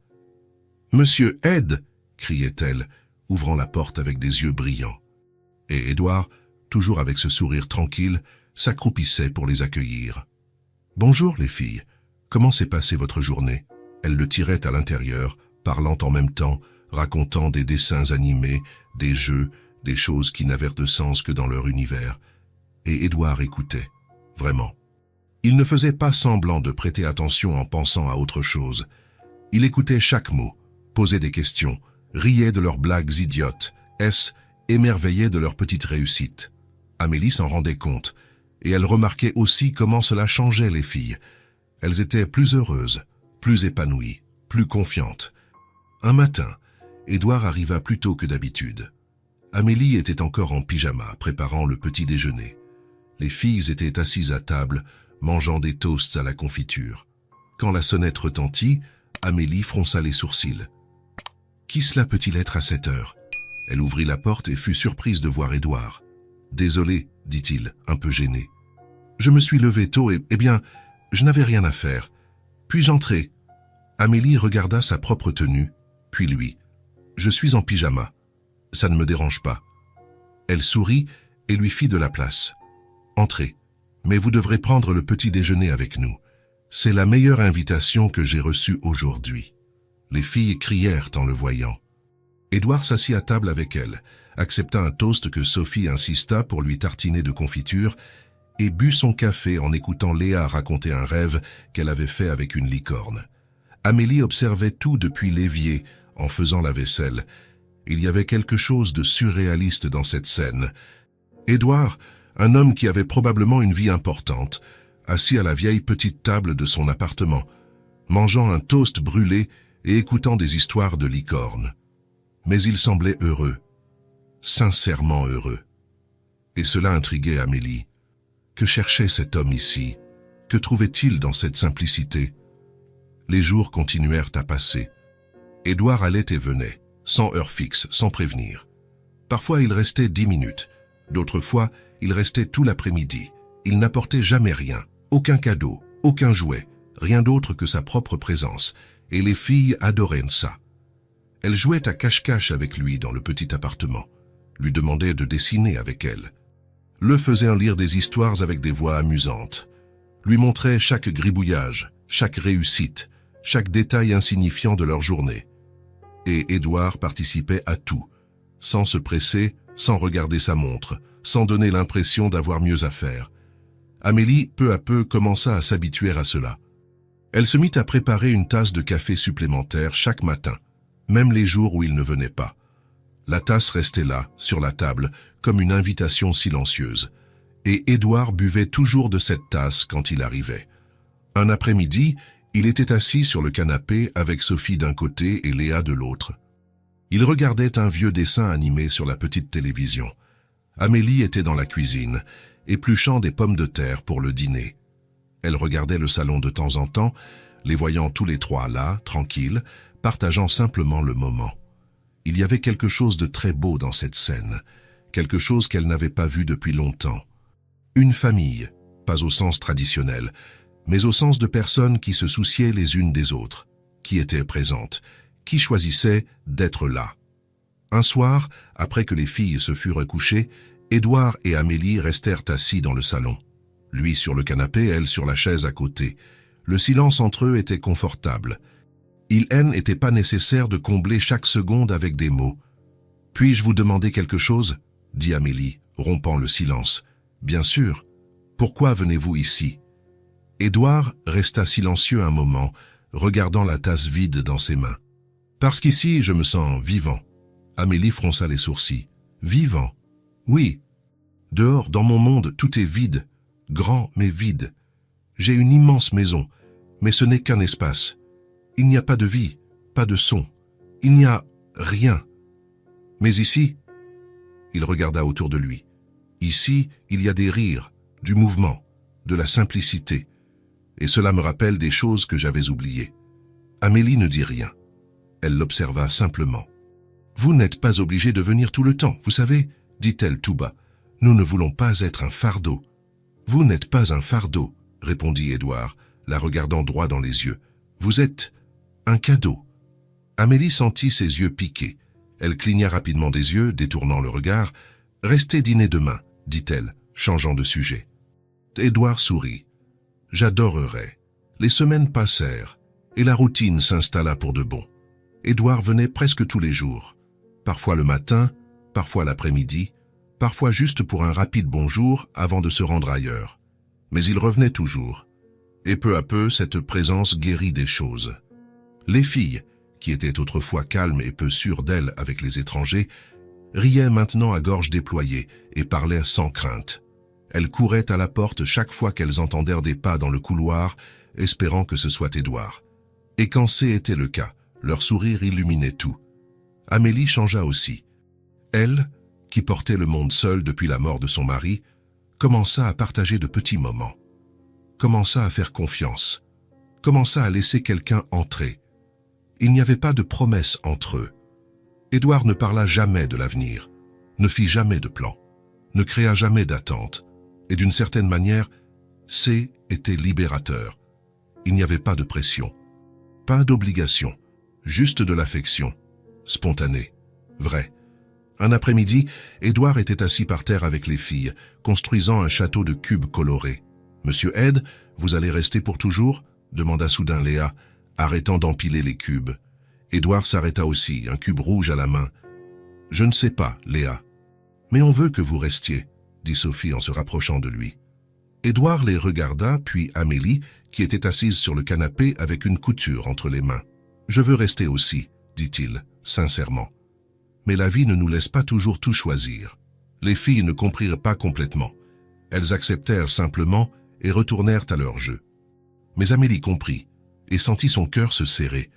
« Monsieur Ed !» criait-elle, ouvrant la porte avec des yeux brillants. Et Édouard, toujours avec ce sourire tranquille, s'accroupissait pour les accueillir. « Bonjour les filles, comment s'est passée votre journée ?» Elle le tirait à l'intérieur, parlant en même temps, racontant des dessins animés, des jeux, des choses qui n'avaient de sens que dans leur univers. Et Édouard écoutait, vraiment. Il ne faisait pas semblant de prêter attention en pensant à autre chose. Il écoutait chaque mot, posait des questions, riait de leurs blagues idiotes, émerveillait de leurs petites réussites. Amélie s'en rendait compte, et elle remarquait aussi comment cela changeait les filles. Elles étaient plus heureuses, plus épanouies, plus confiantes. Un matin, Édouard arriva plus tôt que d'habitude. Amélie était encore en pyjama, préparant le petit déjeuner. Les filles étaient assises à table, mangeant des toasts à la confiture. Quand la sonnette retentit, Amélie fronça les sourcils. « Qui cela peut-il être à cette heure ?» Elle ouvrit la porte et fut surprise de voir Édouard. « Désolé, dit-il, un peu gêné. »« Je me suis levé tôt et, je n'avais rien à faire. Puis j'entrai. Amélie regarda sa propre tenue, puis lui. Je suis en pyjama. Ça ne me dérange pas. Elle sourit et lui fit de la place. Entrez. Mais vous devrez prendre le petit déjeuner avec nous. C'est la meilleure invitation que j'ai reçue aujourd'hui. Les filles crièrent en le voyant. Édouard s'assit à table avec elle, accepta un toast que Sophie insista pour lui tartiner de confiture et but son café en écoutant Léa raconter un rêve qu'elle avait fait avec une licorne. Amélie observait tout depuis l'évier en faisant la vaisselle. Il y avait quelque chose de surréaliste dans cette scène. Édouard, un homme qui avait probablement une vie importante, assis à la vieille petite table de son appartement, mangeant un toast brûlé et écoutant des histoires de licornes. Mais il semblait heureux, sincèrement heureux. Et cela intriguait Amélie. Que cherchait cet homme ici? Que trouvait-il dans cette simplicité? Les jours continuèrent à passer. Édouard allait et venait, sans heure fixe, sans prévenir. Parfois il restait 10 minutes, d'autres fois il restait tout l'après-midi. Il n'apportait jamais rien, aucun cadeau, aucun jouet, rien d'autre que sa propre présence, et les filles adoraient ça. Elles jouaient à cache-cache avec lui dans le petit appartement, lui demandaient de dessiner avec elles, le faisaient lire des histoires avec des voix amusantes, lui montraient chaque gribouillage, chaque réussite, chaque détail insignifiant de leur journée. Et Édouard participait à tout, sans se presser, sans regarder sa montre, sans donner l'impression d'avoir mieux à faire. Amélie, peu à peu, commença à s'habituer à cela. Elle se mit à préparer une tasse de café supplémentaire chaque matin, même les jours où il ne venait pas. La tasse restait là, sur la table, comme une invitation silencieuse, et Édouard buvait toujours de cette tasse quand il arrivait. Un après-midi, il était assis sur le canapé avec Sophie d'un côté et Léa de l'autre. Il regardait un vieux dessin animé sur la petite télévision. Amélie était dans la cuisine, épluchant des pommes de terre pour le dîner. Elle regardait le salon de temps en temps, les voyant tous les trois là, tranquilles, partageant simplement le moment. Il y avait quelque chose de très beau dans cette scène, quelque chose qu'elle n'avait pas vu depuis longtemps. Une famille, pas au sens traditionnel, mais au sens de personnes qui se souciaient les unes des autres, qui étaient présentes, qui choisissaient d'être là. Un soir, après que les filles se furent couchées, Édouard et Amélie restèrent assis dans le salon. Lui sur le canapé, elle sur la chaise à côté. Le silence entre eux était confortable. Il n'était pas nécessaire de combler chaque seconde avec des mots. « Puis-je vous demander quelque chose ?» dit Amélie, rompant le silence. « Bien sûr. Pourquoi venez-vous ici ?» Édouard resta silencieux un moment, regardant la tasse vide dans ses mains. « Parce qu'ici, je me sens vivant. » Amélie fronça les sourcils. « Vivant? Oui. Dehors, dans mon monde, tout est vide, grand mais vide. J'ai une immense maison, mais ce n'est qu'un espace. Il n'y a pas de vie, pas de son. Il n'y a rien. Mais ici, il regarda autour de lui. Ici, il y a des rires, du mouvement, de la simplicité. Et cela me rappelle des choses que j'avais oubliées. » Amélie ne dit rien. Elle l'observa simplement. « Vous n'êtes pas obligé de venir tout le temps, vous savez, » dit-elle tout bas. « Nous ne voulons pas être un fardeau. »« Vous n'êtes pas un fardeau, » répondit Édouard, la regardant droit dans les yeux. « Vous êtes un cadeau. » Amélie sentit ses yeux piquer. Elle cligna rapidement des yeux, détournant le regard. « Restez dîner demain, » dit-elle, changeant de sujet. Édouard sourit. « J'adorerais. » Les semaines passèrent, et la routine s'installa pour de bon. Édouard venait presque tous les jours. Parfois le matin, parfois l'après-midi, parfois juste pour un rapide bonjour avant de se rendre ailleurs. Mais il revenait toujours. Et peu à peu, cette présence guérit des choses. Les filles, qui étaient autrefois calmes et peu sûres d'elles avec les étrangers, riaient maintenant à gorge déployée et parlaient sans crainte. Elles couraient à la porte chaque fois qu'elles entendèrent des pas dans le couloir, espérant que ce soit Édouard. Et quand c'était le cas, leur sourire illuminait tout. Amélie changea aussi. Elle, qui portait le monde seule depuis la mort de son mari, commença à partager de petits moments, commença à faire confiance, commença à laisser quelqu'un entrer. Il n'y avait pas de promesse entre eux. Édouard ne parla jamais de l'avenir, ne fit jamais de plan, ne créa jamais d'attente, et d'une certaine manière, C était libérateur. Il n'y avait pas de pression, pas d'obligation, juste de l'affection, spontanée, vraie. Un après-midi, Édouard était assis par terre avec les filles, construisant un château de cubes colorés. « Monsieur Ed, vous allez rester pour toujours ?» demanda soudain Léa, arrêtant d'empiler les cubes. Édouard s'arrêta aussi, un cube rouge à la main. « Je ne sais pas, Léa. Mais on veut que vous restiez, » dit Sophie en se rapprochant de lui. Édouard les regarda, puis Amélie, qui était assise sur le canapé avec une couture entre les mains. « Je veux rester aussi, » dit-il, sincèrement. Mais la vie ne nous laisse pas toujours tout choisir. Les filles ne comprirent pas complètement. Elles acceptèrent simplement et retournèrent à leur jeu. Mais Amélie comprit et sentit son cœur se serrer.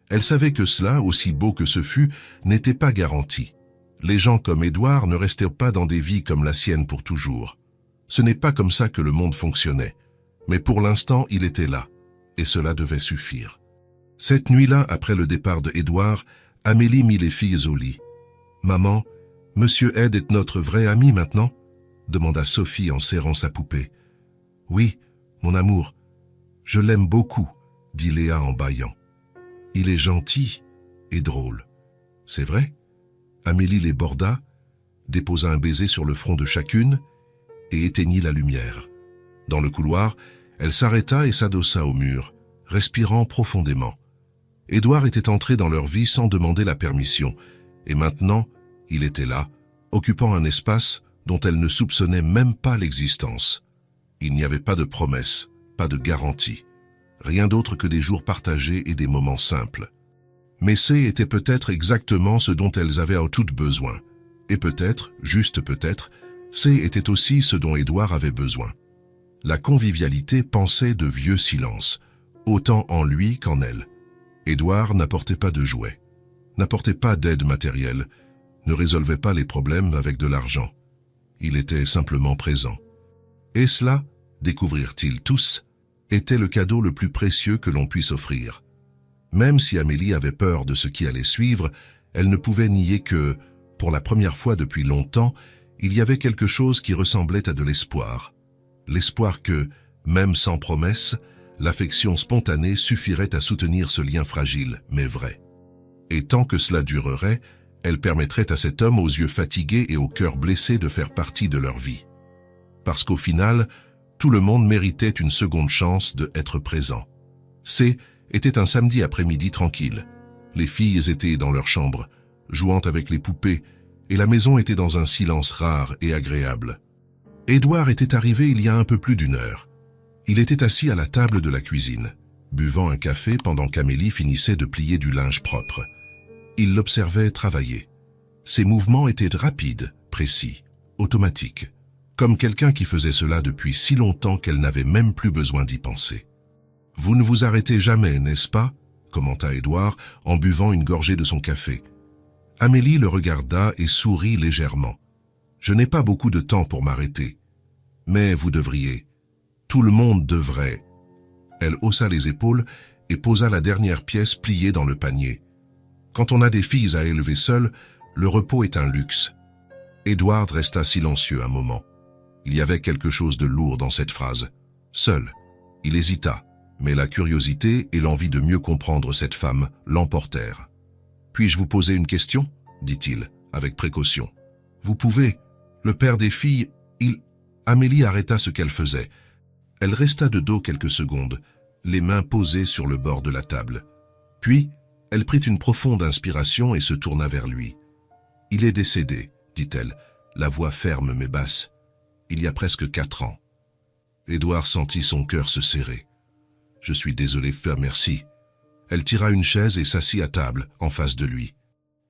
Elle savait que cela, aussi beau que ce fut, n'était pas garanti. Les gens comme Édouard ne restaient pas dans des vies comme la sienne pour toujours. Ce n'est pas comme ça que le monde fonctionnait. Mais pour l'instant, il était là, et cela devait suffire. Cette nuit-là, après le départ de Édouard, Amélie mit les filles au lit. « Maman, Monsieur Ed est notre vrai ami maintenant ?» demanda Sophie en serrant sa poupée. « Oui, mon amour, je l'aime beaucoup, » dit Léa en bâillant. « Il est gentil et drôle. C'est vrai ?» Amélie les borda, déposa un baiser sur le front de chacune et éteignit la lumière. Dans le couloir, elle s'arrêta et s'adossa au mur, respirant profondément. Édouard était entré dans leur vie sans demander la permission, et maintenant, il était là, occupant un espace dont elle ne soupçonnait même pas l'existence. Il n'y avait pas de promesses, pas de garantie, rien d'autre que des jours partagés et des moments simples. Mais C était peut-être exactement ce dont elles avaient à toutes besoin. Et peut-être, juste peut-être, C était aussi ce dont Édouard avait besoin. La convivialité pensait de vieux silences, autant en lui qu'en elle. Édouard n'apportait pas de jouets, n'apportait pas d'aide matérielle, ne résolvait pas les problèmes avec de l'argent. Il était simplement présent. Et cela, découvrirent-ils tous, était le cadeau le plus précieux que l'on puisse offrir. Même si Amélie avait peur de ce qui allait suivre, elle ne pouvait nier que, pour la première fois depuis longtemps, il y avait quelque chose qui ressemblait à de l'espoir. L'espoir que, même sans promesse, l'affection spontanée suffirait à soutenir ce lien fragile, mais vrai. Et tant que cela durerait, elle permettrait à cet homme aux yeux fatigués et au cœur blessé de faire partie de leur vie. Parce qu'au final, tout le monde méritait une seconde chance de être présent. Était un samedi après-midi tranquille. Les filles étaient dans leur chambre, jouant avec les poupées, et la maison était dans un silence rare et agréable. Édouard était arrivé il y a un peu plus d'une heure. Il était assis à la table de la cuisine, buvant un café pendant qu'Amélie finissait de plier du linge propre. Il l'observait travailler. Ses mouvements étaient rapides, précis, automatiques, comme quelqu'un qui faisait cela depuis si longtemps qu'elle n'avait même plus besoin d'y penser. « Vous ne vous arrêtez jamais, n'est-ce pas ?» commenta Édouard en buvant une gorgée de son café. Amélie le regarda et sourit légèrement. « Je n'ai pas beaucoup de temps pour m'arrêter. Mais vous devriez. Tout le monde devrait. » Elle haussa les épaules et posa la dernière pièce pliée dans le panier. Quand on a des filles à élever seules, le repos est un luxe. Édouard resta silencieux un moment. Il y avait quelque chose de lourd dans cette phrase. Seul. Il hésita, mais la curiosité et l'envie de mieux comprendre cette femme l'emportèrent. « Puis-je vous poser une question ?» dit-il, avec précaution. « Vous pouvez. Le père des filles, il... » Amélie arrêta ce qu'elle faisait. Elle resta de dos quelques secondes, les mains posées sur le bord de la table. Puis, elle prit une profonde inspiration et se tourna vers lui. « Il est décédé, » dit-elle, la voix ferme mais basse. « Il y a presque 4 ans. » Édouard sentit son cœur se serrer. « Je suis désolé, merci. » Elle tira une chaise et s'assit à table, en face de lui.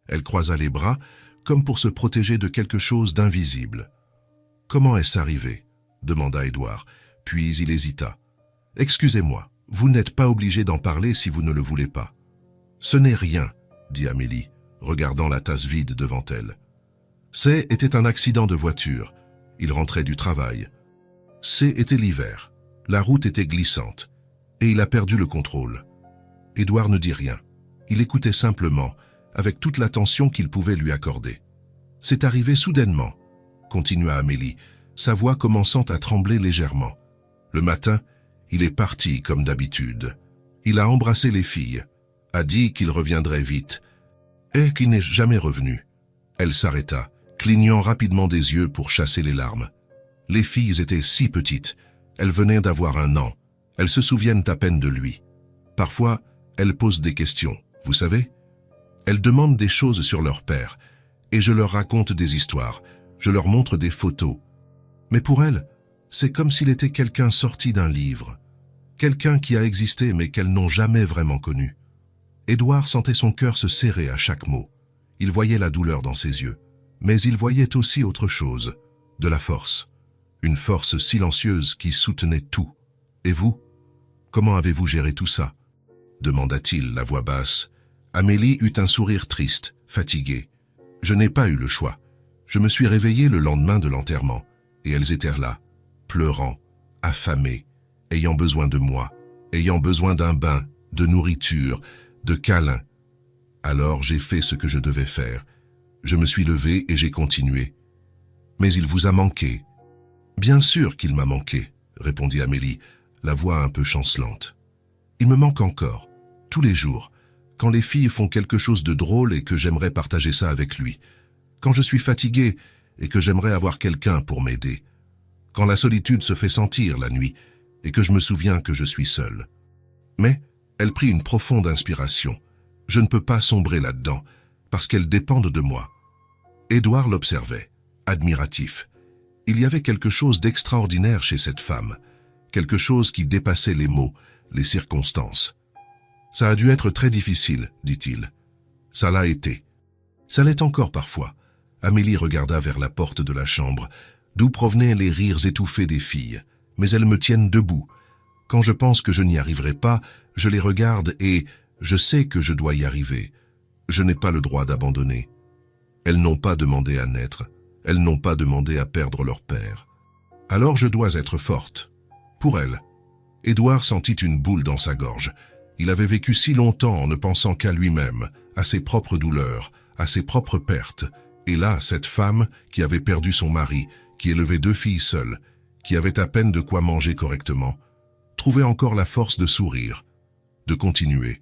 Elle croisa les bras, comme pour se protéger de quelque chose d'invisible. « Comment est-ce arrivé ?» demanda Édouard, puis il hésita. « Excusez-moi, vous n'êtes pas obligé d'en parler si vous ne le voulez pas. »« Ce n'est rien, » dit Amélie, regardant la tasse vide devant elle. Était un accident de voiture. Il rentrait du travail. Était l'hiver. La route était glissante. Et il a perdu le contrôle. Édouard ne dit rien. Il écoutait simplement, avec toute l'attention qu'il pouvait lui accorder. « C'est arrivé soudainement, » continua Amélie, sa voix commençant à trembler légèrement. Le matin, il est parti comme d'habitude. Il a embrassé les filles, a dit qu'il reviendrait vite, et qu'il n'est jamais revenu. Elle s'arrêta, clignant rapidement des yeux pour chasser les larmes. Les filles étaient si petites, elles venaient d'avoir 1 an. Elles se souviennent à peine de lui. Parfois, elles posent des questions, vous savez? Elles demandent des choses sur leur père, et je leur raconte des histoires, je leur montre des photos. Mais pour elles, c'est comme s'il était quelqu'un sorti d'un livre, quelqu'un qui a existé mais qu'elles n'ont jamais vraiment connu. Édouard sentait son cœur se serrer à chaque mot. Il voyait la douleur dans ses yeux, mais il voyait aussi autre chose, de la force. Une force silencieuse qui soutenait tout. Et vous, comment avez-vous géré tout ça? Demanda-t-il, la voix basse. Amélie eut un sourire triste, fatigué. Je n'ai pas eu le choix. Je me suis réveillée le lendemain de l'enterrement, et elles étaient là, pleurant, affamées, ayant besoin de moi, ayant besoin d'un bain, de nourriture, de câlins. Alors j'ai fait ce que je devais faire. Je me suis levée et j'ai continué. Mais il vous a manqué. Bien sûr qu'il m'a manqué, répondit Amélie, la voix un peu chancelante. Il me manque encore, tous les jours, quand les filles font quelque chose de drôle et que j'aimerais partager ça avec lui, quand je suis fatiguée et que j'aimerais avoir quelqu'un pour m'aider, quand la solitude se fait sentir la nuit et que je me souviens que je suis seule. Mais elle prit une profonde inspiration. Je ne peux pas sombrer là-dedans, parce qu'elles dépendent de moi. Édouard l'observait, admiratif. Il y avait quelque chose d'extraordinaire chez cette femme, quelque chose qui dépassait les mots, les circonstances. Ça a dû être très difficile, dit-il. Ça l'a été. Ça l'est encore parfois. Amélie regarda vers la porte de la chambre, d'où provenaient les rires étouffés des filles, mais elles me tiennent debout. Quand je pense que je n'y arriverai pas, je les regarde et je sais que je dois y arriver. Je n'ai pas le droit d'abandonner. Elles n'ont pas demandé à naître. Elles n'ont pas demandé à perdre leur père. Alors je dois être forte. Pour elles. Édouard sentit une boule dans sa gorge. Il avait vécu si longtemps en ne pensant qu'à lui-même, à ses propres douleurs, à ses propres pertes. Et là, cette femme qui avait perdu son mari, qui élevait 2 filles seules, qui avait à peine de quoi manger correctement, trouvait encore la force de sourire, de continuer,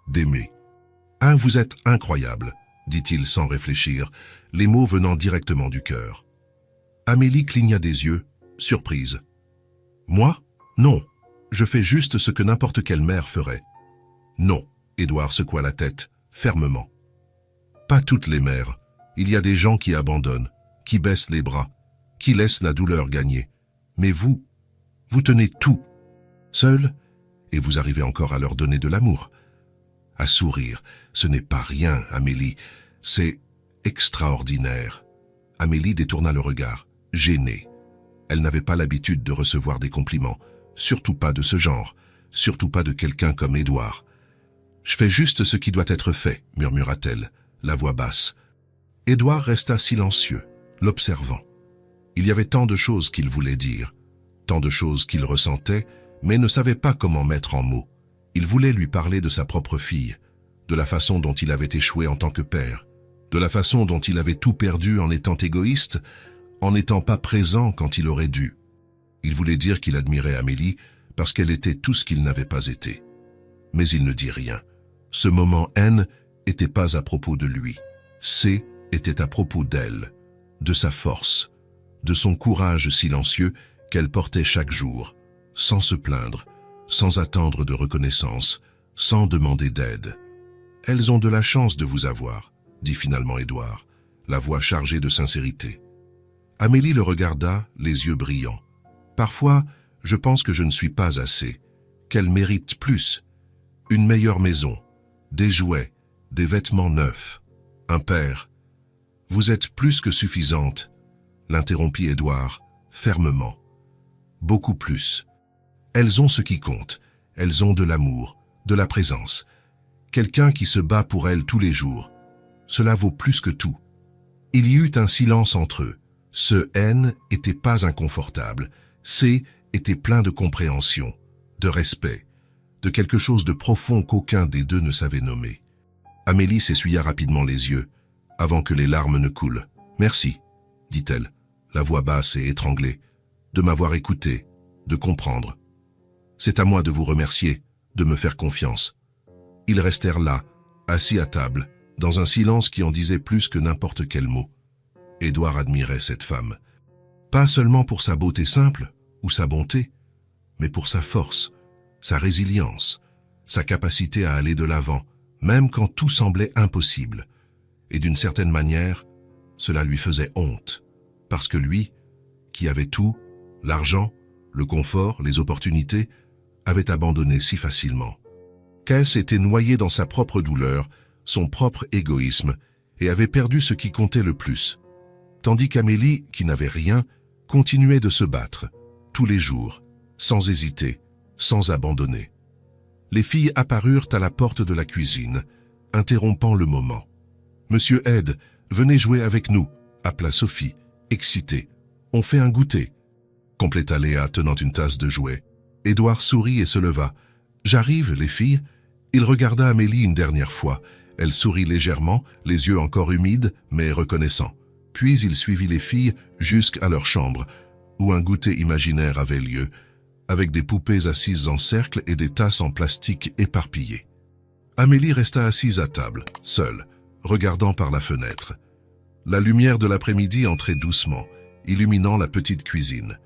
d'aimer. « Ah, vous êtes incroyable », dit-il sans réfléchir, les mots venant directement du cœur. Amélie cligna des yeux, surprise. « Moi? Non, je fais juste ce que n'importe quelle mère ferait. »« Non », Édouard secoua la tête, fermement. « Pas toutes les mères. Il y a des gens qui abandonnent, qui baissent les bras, qui laissent la douleur gagner. Mais vous tenez tout. Seul, et vous arrivez encore à leur donner de l'amour. À sourire, ce n'est pas rien, Amélie, c'est extraordinaire. » Amélie détourna le regard, gênée. Elle n'avait pas l'habitude de recevoir des compliments, surtout pas de ce genre, surtout pas de quelqu'un comme Édouard. « Je fais juste ce qui doit être fait, » murmura-t-elle, la voix basse. Édouard resta silencieux, l'observant. Il y avait tant de choses qu'il voulait dire, tant de choses qu'il ressentait, mais ne savait pas comment mettre en mots. Il voulait lui parler de sa propre fille, de la façon dont il avait échoué en tant que père, de la façon dont il avait tout perdu en étant égoïste, en n'étant pas présent quand il aurait dû. Il voulait dire qu'il admirait Amélie parce qu'elle était tout ce qu'il n'avait pas été. Mais il ne dit rien. Ce moment N n'était pas à propos de lui. C était à propos d'elle, de sa force, de son courage silencieux qu'elle portait chaque jour, sans se plaindre, sans attendre de reconnaissance, sans demander d'aide. « Elles ont de la chance de vous avoir », dit finalement Édouard, la voix chargée de sincérité. Amélie le regarda, les yeux brillants. « Parfois, je pense que je ne suis pas assez, qu'elles méritent plus. Une meilleure maison, des jouets, des vêtements neufs, un père. Vous êtes plus que suffisante, » l'interrompit Édouard, fermement. « Beaucoup plus. Elles ont ce qui compte, elles ont de l'amour, de la présence. Quelqu'un qui se bat pour elles tous les jours. Cela vaut plus que tout. » Il y eut un silence entre eux. Ce N était pas inconfortable. C était plein de compréhension, de respect, de quelque chose de profond qu'aucun des deux ne savait nommer. Amélie s'essuya rapidement les yeux, avant que les larmes ne coulent. « Merci, dit-elle, la voix basse et étranglée, de m'avoir écouté, de comprendre. C'est à moi de vous remercier, de me faire confiance. Ils restèrent là, assis à table, dans un silence qui en disait plus que n'importe quel mot. Édouard admirait cette femme. Pas seulement pour sa beauté simple, ou sa bonté, mais pour sa force, sa résilience, sa capacité à aller de l'avant, même quand tout semblait impossible. Et d'une certaine manière, cela lui faisait honte, parce que lui, qui avait tout, l'argent, le confort, les opportunités, avait abandonné si facilement. Cass était noyé dans sa propre douleur, son propre égoïsme, et avait perdu ce qui comptait le plus. Tandis qu'Amélie, qui n'avait rien, continuait de se battre, tous les jours, sans hésiter, sans abandonner. Les filles apparurent à la porte de la cuisine, interrompant le moment. « Monsieur Ed, venez jouer avec nous », appela Sophie, excitée. « On fait un goûter », compléta Léa tenant une tasse de jouet. Édouard sourit et se leva. « J'arrive, les filles ». Il regarda Amélie une dernière fois. Elle sourit légèrement, les yeux encore humides, mais reconnaissants. Puis il suivit les filles jusqu'à leur chambre, où un goûter imaginaire avait lieu, avec des poupées assises en cercle et des tasses en plastique éparpillées. Amélie resta assise à table, seule, regardant par la fenêtre. La lumière de l'après-midi entrait doucement, illuminant la petite cuisine.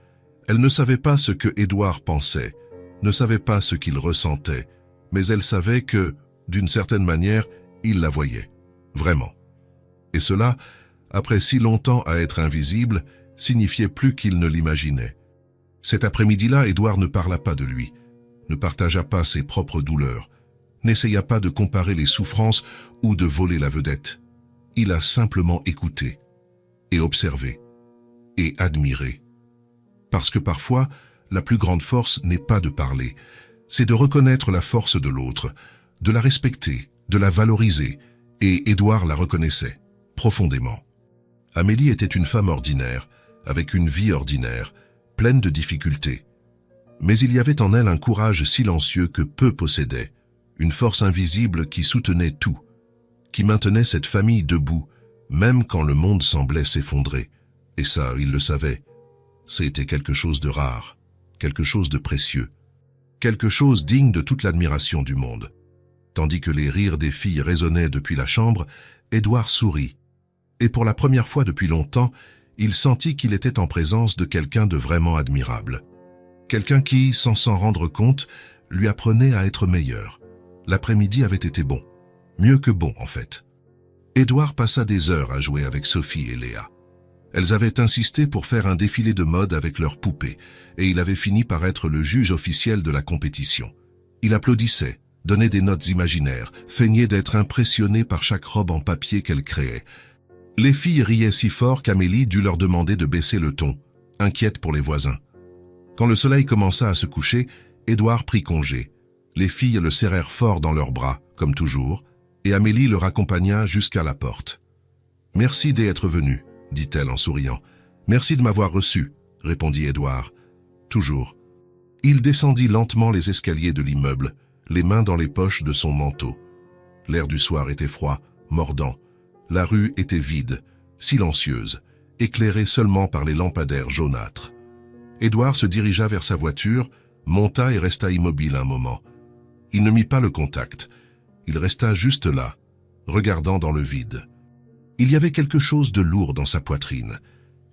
Elle ne savait pas ce que Édouard pensait, ne savait pas ce qu'il ressentait, mais elle savait que, d'une certaine manière, il la voyait, vraiment. Et cela, après si longtemps à être invisible, signifiait plus qu'il ne l'imaginait. Cet après-midi-là, Édouard ne parla pas de lui, ne partagea pas ses propres douleurs, n'essaya pas de comparer les souffrances ou de voler la vedette. Il a simplement écouté, et observé, et admiré. Parce que parfois, la plus grande force n'est pas de parler, c'est de reconnaître la force de l'autre, de la respecter, de la valoriser, et Édouard la reconnaissait, profondément. Amélie était une femme ordinaire, avec une vie ordinaire, pleine de difficultés. Mais il y avait en elle un courage silencieux que peu possédaient, une force invisible qui soutenait tout, qui maintenait cette famille debout, même quand le monde semblait s'effondrer. Et ça, il le savait. C'était quelque chose de rare, quelque chose de précieux, quelque chose digne de toute l'admiration du monde. Tandis que les rires des filles résonnaient depuis la chambre, Édouard sourit. Et pour la première fois depuis longtemps, il sentit qu'il était en présence de quelqu'un de vraiment admirable. Quelqu'un qui, sans s'en rendre compte, lui apprenait à être meilleur. L'après-midi avait été bon. Mieux que bon, en fait. Édouard passa des heures à jouer avec Sophie et Léa. Elles avaient insisté pour faire un défilé de mode avec leurs poupées, et il avait fini par être le juge officiel de la compétition. Il applaudissait, donnait des notes imaginaires, feignait d'être impressionné par chaque robe en papier qu'elle créait. Les filles riaient si fort qu'Amélie dut leur demander de baisser le ton, inquiète pour les voisins. Quand le soleil commença à se coucher, Édouard prit congé. Les filles le serrèrent fort dans leurs bras, comme toujours, et Amélie le raccompagna jusqu'à la porte. « Merci d'être venu », dit-elle en souriant. « Merci de m'avoir reçu », répondit Édouard. « Toujours. » Il descendit lentement les escaliers de l'immeuble, les mains dans les poches de son manteau. L'air du soir était froid, mordant. La rue était vide, silencieuse, éclairée seulement par les lampadaires jaunâtres. Édouard se dirigea vers sa voiture, monta et resta immobile un moment. Il ne mit pas le contact. Il resta juste là, regardant dans le vide. Il y avait quelque chose de lourd dans sa poitrine,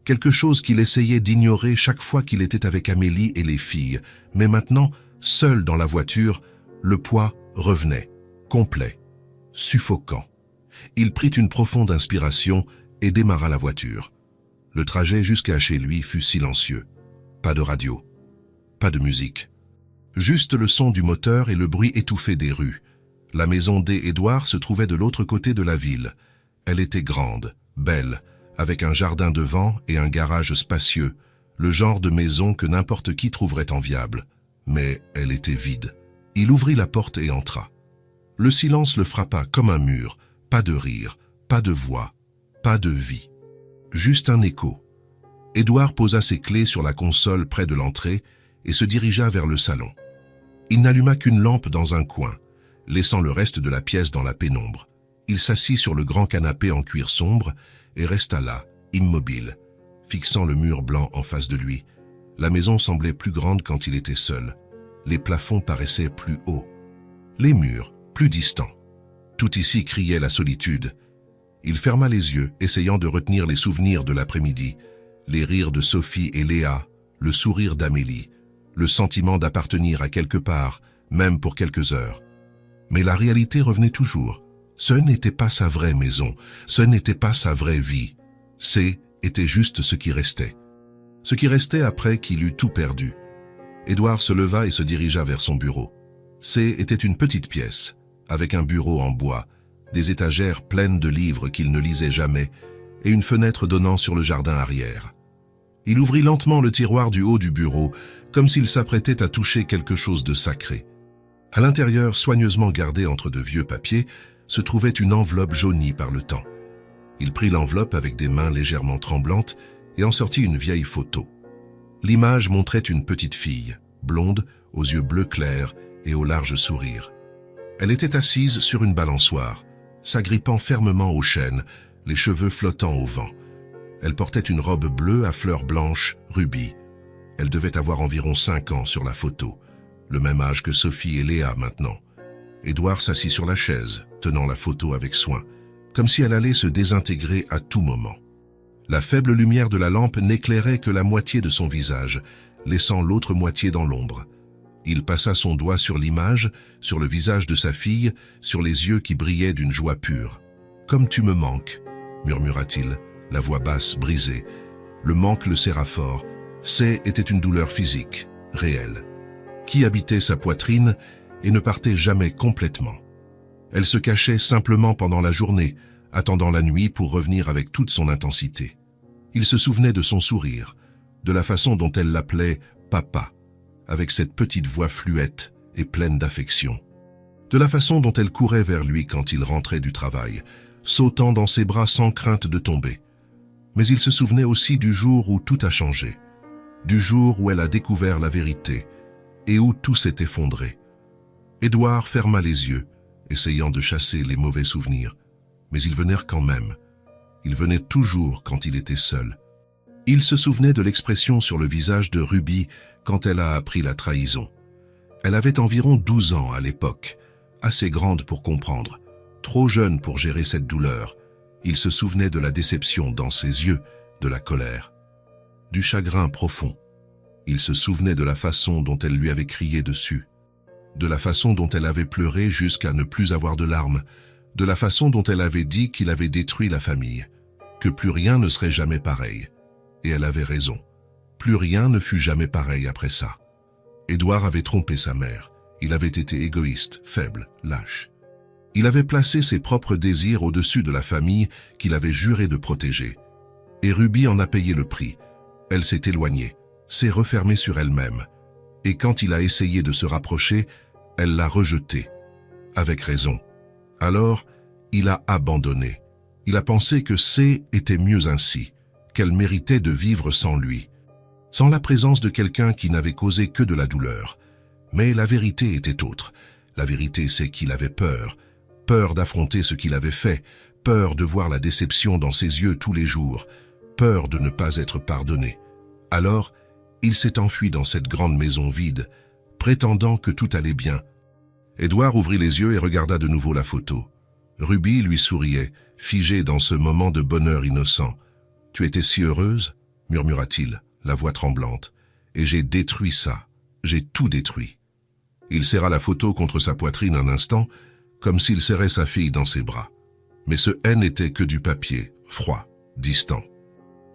quelque chose qu'il essayait d'ignorer chaque fois qu'il était avec Amélie et les filles, mais maintenant, seul dans la voiture, le poids revenait, complet, suffocant. Il prit une profonde inspiration et démarra la voiture. Le trajet jusqu'à chez lui fut silencieux. Pas de radio, pas de musique. Juste le son du moteur et le bruit étouffé des rues. La maison d'Édouard se trouvait de l'autre côté de la ville. Elle était grande, belle, avec un jardin devant et un garage spacieux, le genre de maison que n'importe qui trouverait enviable. Mais elle était vide. Il ouvrit la porte et entra. Le silence le frappa comme un mur. Pas de rire, pas de voix, pas de vie. Juste un écho. Édouard posa ses clés sur la console près de l'entrée et se dirigea vers le salon. Il n'alluma qu'une lampe dans un coin, laissant le reste de la pièce dans la pénombre. Il s'assit sur le grand canapé en cuir sombre et resta là, immobile, fixant le mur blanc en face de lui. La maison semblait plus grande quand il était seul. Les plafonds paraissaient plus hauts. Les murs, plus distants. Tout ici criait la solitude. Il ferma les yeux, essayant de retenir les souvenirs de l'après-midi, les rires de Sophie et Léa, le sourire d'Amélie, le sentiment d'appartenir à quelque part, même pour quelques heures. Mais la réalité revenait toujours. Ce n'était pas sa vraie maison, ce n'était pas sa vraie vie. C était juste ce qui restait. Ce qui restait après qu'il eut tout perdu. Édouard se leva et se dirigea vers son bureau. C était une petite pièce, avec un bureau en bois, des étagères pleines de livres qu'il ne lisait jamais et une fenêtre donnant sur le jardin arrière. Il ouvrit lentement le tiroir du haut du bureau, comme s'il s'apprêtait à toucher quelque chose de sacré. À l'intérieur, soigneusement gardée entre de vieux papiers, se trouvait une enveloppe jaunie par le temps. Il prit l'enveloppe avec des mains légèrement tremblantes et en sortit une vieille photo. L'image montrait une petite fille, blonde, aux yeux bleus clairs et au large sourire. Elle était assise sur une balançoire, s'agrippant fermement aux chaînes, les cheveux flottant au vent. Elle portait une robe bleue à fleurs blanches, rubis. Elle devait avoir environ 5 ans sur la photo, le même âge que Sophie et Léa maintenant. Édouard s'assit sur la chaise, tenant la photo avec soin, comme si elle allait se désintégrer à tout moment. La faible lumière de la lampe n'éclairait que la moitié de son visage, laissant l'autre moitié dans l'ombre. Il passa son doigt sur l'image, sur le visage de sa fille, sur les yeux qui brillaient d'une joie pure. « Comme tu me manques », murmura-t-il, la voix basse, brisée. Le manque le serra fort. C était une douleur physique, réelle, qui habitait sa poitrine et ne partait jamais complètement. Elle se cachait simplement pendant la journée, attendant la nuit pour revenir avec toute son intensité. Il se souvenait de son sourire, de la façon dont elle l'appelait « papa », avec cette petite voix fluette et pleine d'affection, de la façon dont elle courait vers lui quand il rentrait du travail, sautant dans ses bras sans crainte de tomber. Mais il se souvenait aussi du jour où tout a changé, du jour où elle a découvert la vérité et où tout s'est effondré. Édouard ferma les yeux, essayant de chasser les mauvais souvenirs, mais ils vinrent quand même. Ils venaient toujours quand il était seul. Il se souvenait de l'expression sur le visage de Ruby quand elle a appris la trahison. Elle avait environ 12 ans à l'époque, assez grande pour comprendre, trop jeune pour gérer cette douleur. Il se souvenait de la déception dans ses yeux, de la colère, du chagrin profond. Il se souvenait de la façon dont elle lui avait crié dessus, de la façon dont elle avait pleuré jusqu'à ne plus avoir de larmes, de la façon dont elle avait dit qu'il avait détruit la famille, que plus rien ne serait jamais pareil. Et elle avait raison. Plus rien ne fut jamais pareil après ça. Édouard avait trompé sa mère. Il avait été égoïste, faible, lâche. Il avait placé ses propres désirs au-dessus de la famille qu'il avait juré de protéger. Et Ruby en a payé le prix. Elle s'est éloignée, s'est refermée sur elle-même. Et quand il a essayé de se rapprocher, elle l'a rejeté. Avec raison. Alors, il a abandonné. Il a pensé que C était mieux ainsi, qu'elle méritait de vivre sans lui, sans la présence de quelqu'un qui n'avait causé que de la douleur. Mais la vérité était autre. La vérité, c'est qu'il avait peur. Peur d'affronter ce qu'il avait fait, peur de voir la déception dans ses yeux tous les jours, peur de ne pas être pardonné. Alors, il s'est enfui dans cette grande maison vide, prétendant que tout allait bien. Édouard ouvrit les yeux et regarda de nouveau la photo. Ruby lui souriait, figée dans ce moment de bonheur innocent. « Tu étais si heureuse ?» murmura-t-il, la voix tremblante. « Et j'ai détruit ça. J'ai tout détruit. » Il serra la photo contre sa poitrine un instant, comme s'il serrait sa fille dans ses bras. Mais ce N n'était que du papier, froid, distant.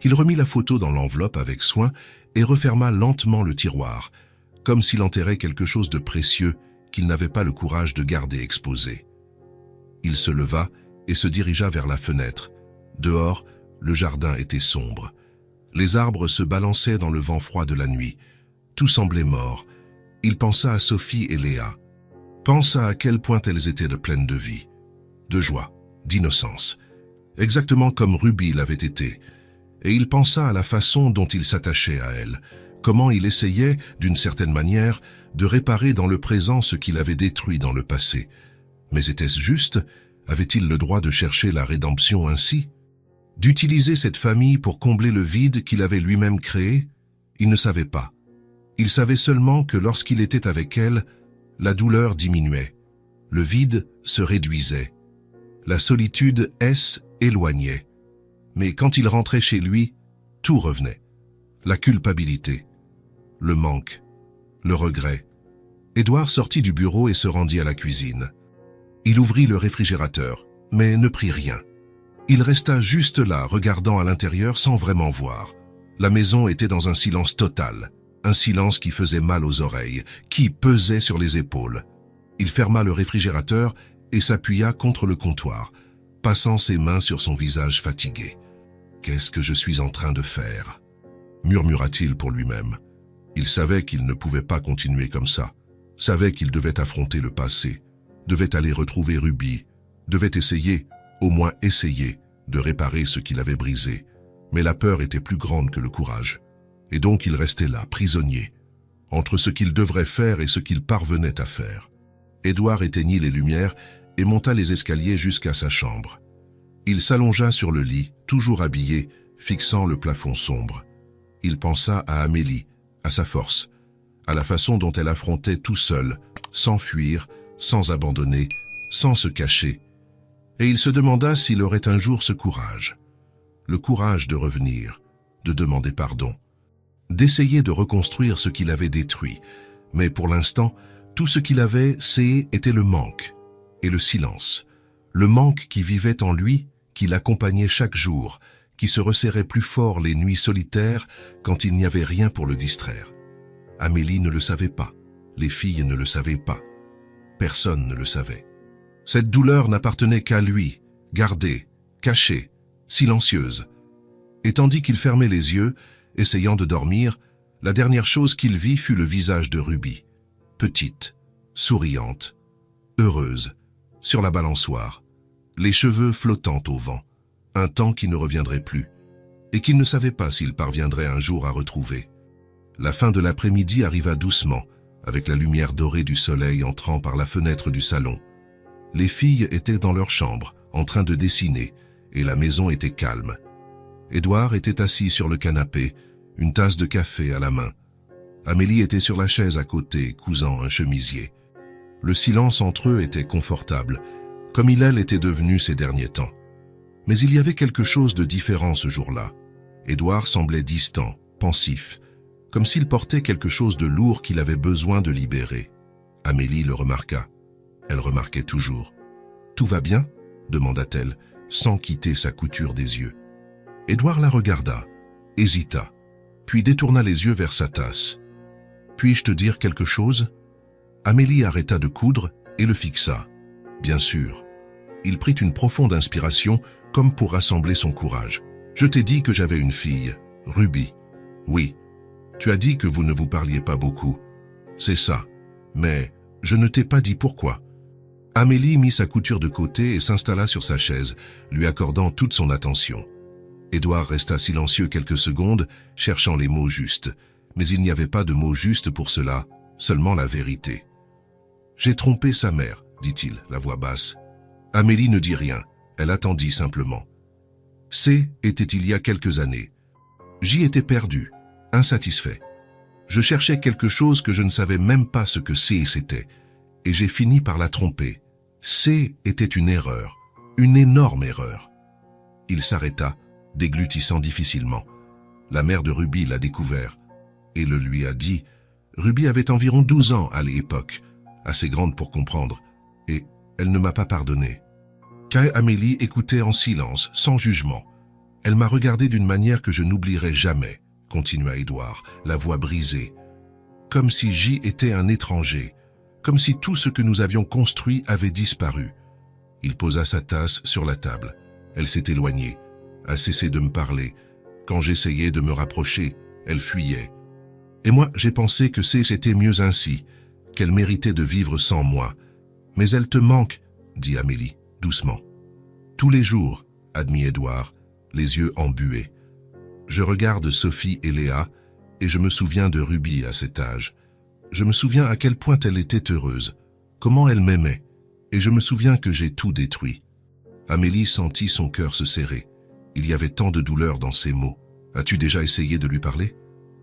Il remit la photo dans l'enveloppe avec soin et referma lentement le tiroir, comme s'il enterrait quelque chose de précieux qu'il n'avait pas le courage de garder exposé. Il se leva et se dirigea vers la fenêtre. Dehors, le jardin était sombre. Les arbres se balançaient dans le vent froid de la nuit. Tout semblait mort. Il pensa à Sophie et Léa. Pensa à quel point elles étaient de pleines de vie, de joie, d'innocence, exactement comme Ruby l'avait été. Et il pensa à la façon dont il s'attachait à elle, comment il essayait, d'une certaine manière, de réparer dans le présent ce qu'il avait détruit dans le passé. Mais était-ce juste? Avait-il le droit de chercher la rédemption ainsi? D'utiliser cette famille pour combler le vide qu'il avait lui-même créé? Il ne savait pas. Il savait seulement que lorsqu'il était avec elle, la douleur diminuait, le vide se réduisait, la solitude s'éloignait. Mais quand il rentrait chez lui, tout revenait. La culpabilité, le manque, le regret. Édouard sortit du bureau et se rendit à la cuisine. Il ouvrit le réfrigérateur, mais ne prit rien. Il resta juste là, regardant à l'intérieur sans vraiment voir. La maison était dans un silence total, un silence qui faisait mal aux oreilles, qui pesait sur les épaules. Il ferma le réfrigérateur et s'appuya contre le comptoir, passant ses mains sur son visage fatigué. « Qu'est-ce que je suis en train de faire ?» murmura-t-il pour lui-même. Il savait qu'il ne pouvait pas continuer comme ça, savait qu'il devait affronter le passé, devait aller retrouver Ruby, devait essayer, au moins essayer, de réparer ce qu'il avait brisé. Mais la peur était plus grande que le courage. Et donc il restait là, prisonnier, entre ce qu'il devrait faire et ce qu'il parvenait à faire. Édouard éteignit les lumières et monta les escaliers jusqu'à sa chambre. Il s'allongea sur le lit, toujours habillé, fixant le plafond sombre. Il pensa à Amélie, à sa force, à la façon dont elle affrontait tout seul, sans fuir, sans abandonner, sans se cacher. Et il se demanda s'il aurait un jour ce courage. Le courage de revenir, de demander pardon, d'essayer de reconstruire ce qu'il avait détruit. Mais pour l'instant, tout ce qu'il avait, était le manque et le silence. Le manque qui vivait en lui, qui l'accompagnait chaque jour, qui se resserrait plus fort les nuits solitaires quand il n'y avait rien pour le distraire. Amélie ne le savait pas, les filles ne le savaient pas, personne ne le savait. Cette douleur n'appartenait qu'à lui, gardée, cachée, silencieuse. Et tandis qu'il fermait les yeux, essayant de dormir, la dernière chose qu'il vit fut le visage de Ruby, petite, souriante, heureuse, sur la balançoire, les cheveux flottant au vent, un temps qui ne reviendrait plus, et qu'il ne savait pas s'il parviendrait un jour à retrouver. La fin de l'après-midi arriva doucement, avec la lumière dorée du soleil entrant par la fenêtre du salon. Les filles étaient dans leur chambre, en train de dessiner, et la maison était calme. Édouard était assis sur le canapé, une tasse de café à la main. Amélie était sur la chaise à côté, cousant un chemisier. Le silence entre eux était confortable, comme il était devenu ces derniers temps. Mais il y avait quelque chose de différent ce jour-là. Édouard semblait distant, pensif, comme s'il portait quelque chose de lourd qu'il avait besoin de libérer. Amélie le remarqua. Elle remarquait toujours. « Tout va bien ?» demanda-t-elle, sans quitter sa couture des yeux. Édouard la regarda, hésita, puis détourna les yeux vers sa tasse. « Puis-je te dire quelque chose ?» Amélie arrêta de coudre et le fixa. Bien sûr. Il prit une profonde inspiration, comme pour rassembler son courage. « Je t'ai dit que j'avais une fille, Ruby. »« Oui. Tu as dit que vous ne vous parliez pas beaucoup. C'est ça. Mais je ne t'ai pas dit pourquoi. » Amélie mit sa couture de côté et s'installa sur sa chaise, lui accordant toute son attention. Édouard resta silencieux quelques secondes, cherchant les mots justes. Mais il n'y avait pas de mots justes pour cela, seulement la vérité. « J'ai trompé sa mère, dit-il, la voix basse. Amélie ne dit rien, elle attendit simplement. C était il y a quelques années. J'y étais perdu, insatisfait. Je cherchais quelque chose que je ne savais même pas ce que C c'était, et j'ai fini par la tromper. C était une erreur, une énorme erreur. » Il s'arrêta, déglutissant difficilement. La mère de Ruby l'a découvert et le lui a dit. Ruby avait environ 12 ans à l'époque, assez grande pour comprendre, et elle ne m'a pas pardonné. Kay Amélie écoutait en silence, sans jugement. Elle m'a regardé d'une manière que je n'oublierai jamais, continua Édouard, la voix brisée. Comme si J était un étranger, comme si tout ce que nous avions construit avait disparu. Il posa sa tasse sur la table. Elle s'est éloignée, a cessé de me parler. Quand j'essayais de me rapprocher, elle fuyait. Et moi, j'ai pensé que c'était mieux ainsi, qu'elle méritait de vivre sans moi. Mais elle te manque, dit Amélie, doucement. Tous les jours, admit Édouard, les yeux embués. Je regarde Sophie et Léa, et je me souviens de Ruby à cet âge. Je me souviens à quel point elle était heureuse, comment elle m'aimait, et je me souviens que j'ai tout détruit. Amélie sentit son cœur se serrer. Il y avait tant de douleur dans ses mots. As-tu déjà essayé de lui parler ?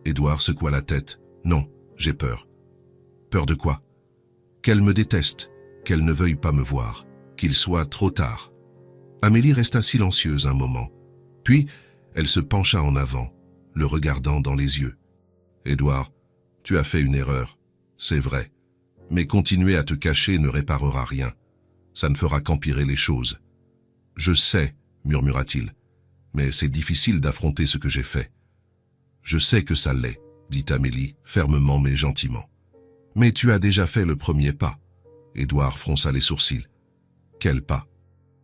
Édouard secoua la tête. Non, j'ai peur. Peur de quoi? Qu'elle me déteste, qu'elle ne veuille pas me voir, qu'il soit trop tard. Amélie resta silencieuse un moment. Puis, elle se pencha en avant, le regardant dans les yeux. Édouard, tu as fait une erreur, c'est vrai. Mais continuer à te cacher ne réparera rien. Ça ne fera qu'empirer les choses. Je sais, murmura-t-il, mais c'est difficile d'affronter ce que j'ai fait. Je sais que ça l'est, dit Amélie, fermement mais gentiment. Mais tu as déjà fait le premier pas. Édouard fronça les sourcils. Quel pas?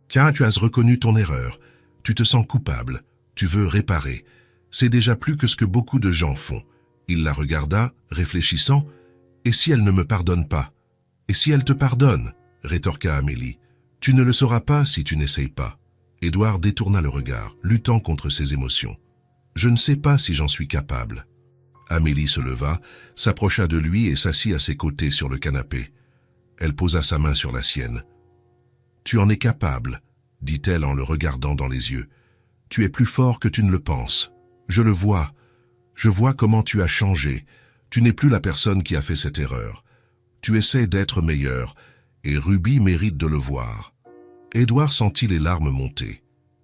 Car tu as reconnu ton erreur. Tu te sens coupable. Tu veux réparer. C'est déjà plus que ce que beaucoup de gens font. Il la regarda, réfléchissant. Et si elle ne me pardonne pas? Et si elle te pardonne? Rétorqua Amélie. Tu ne le sauras pas si tu n'essayes pas. Édouard détourna le regard, luttant contre ses émotions. Je ne sais pas si j'en suis capable. Amélie se leva, s'approcha de lui et s'assit à ses côtés sur le canapé. Elle posa sa main sur la sienne. Tu en es capable, dit-elle en le regardant dans les yeux. Tu es plus fort que tu ne le penses. Je le vois. Je vois comment tu as changé. Tu n'es plus la personne qui a fait cette erreur. Tu essaies d'être meilleur, et Ruby mérite de le voir. Édouard sentit les larmes monter.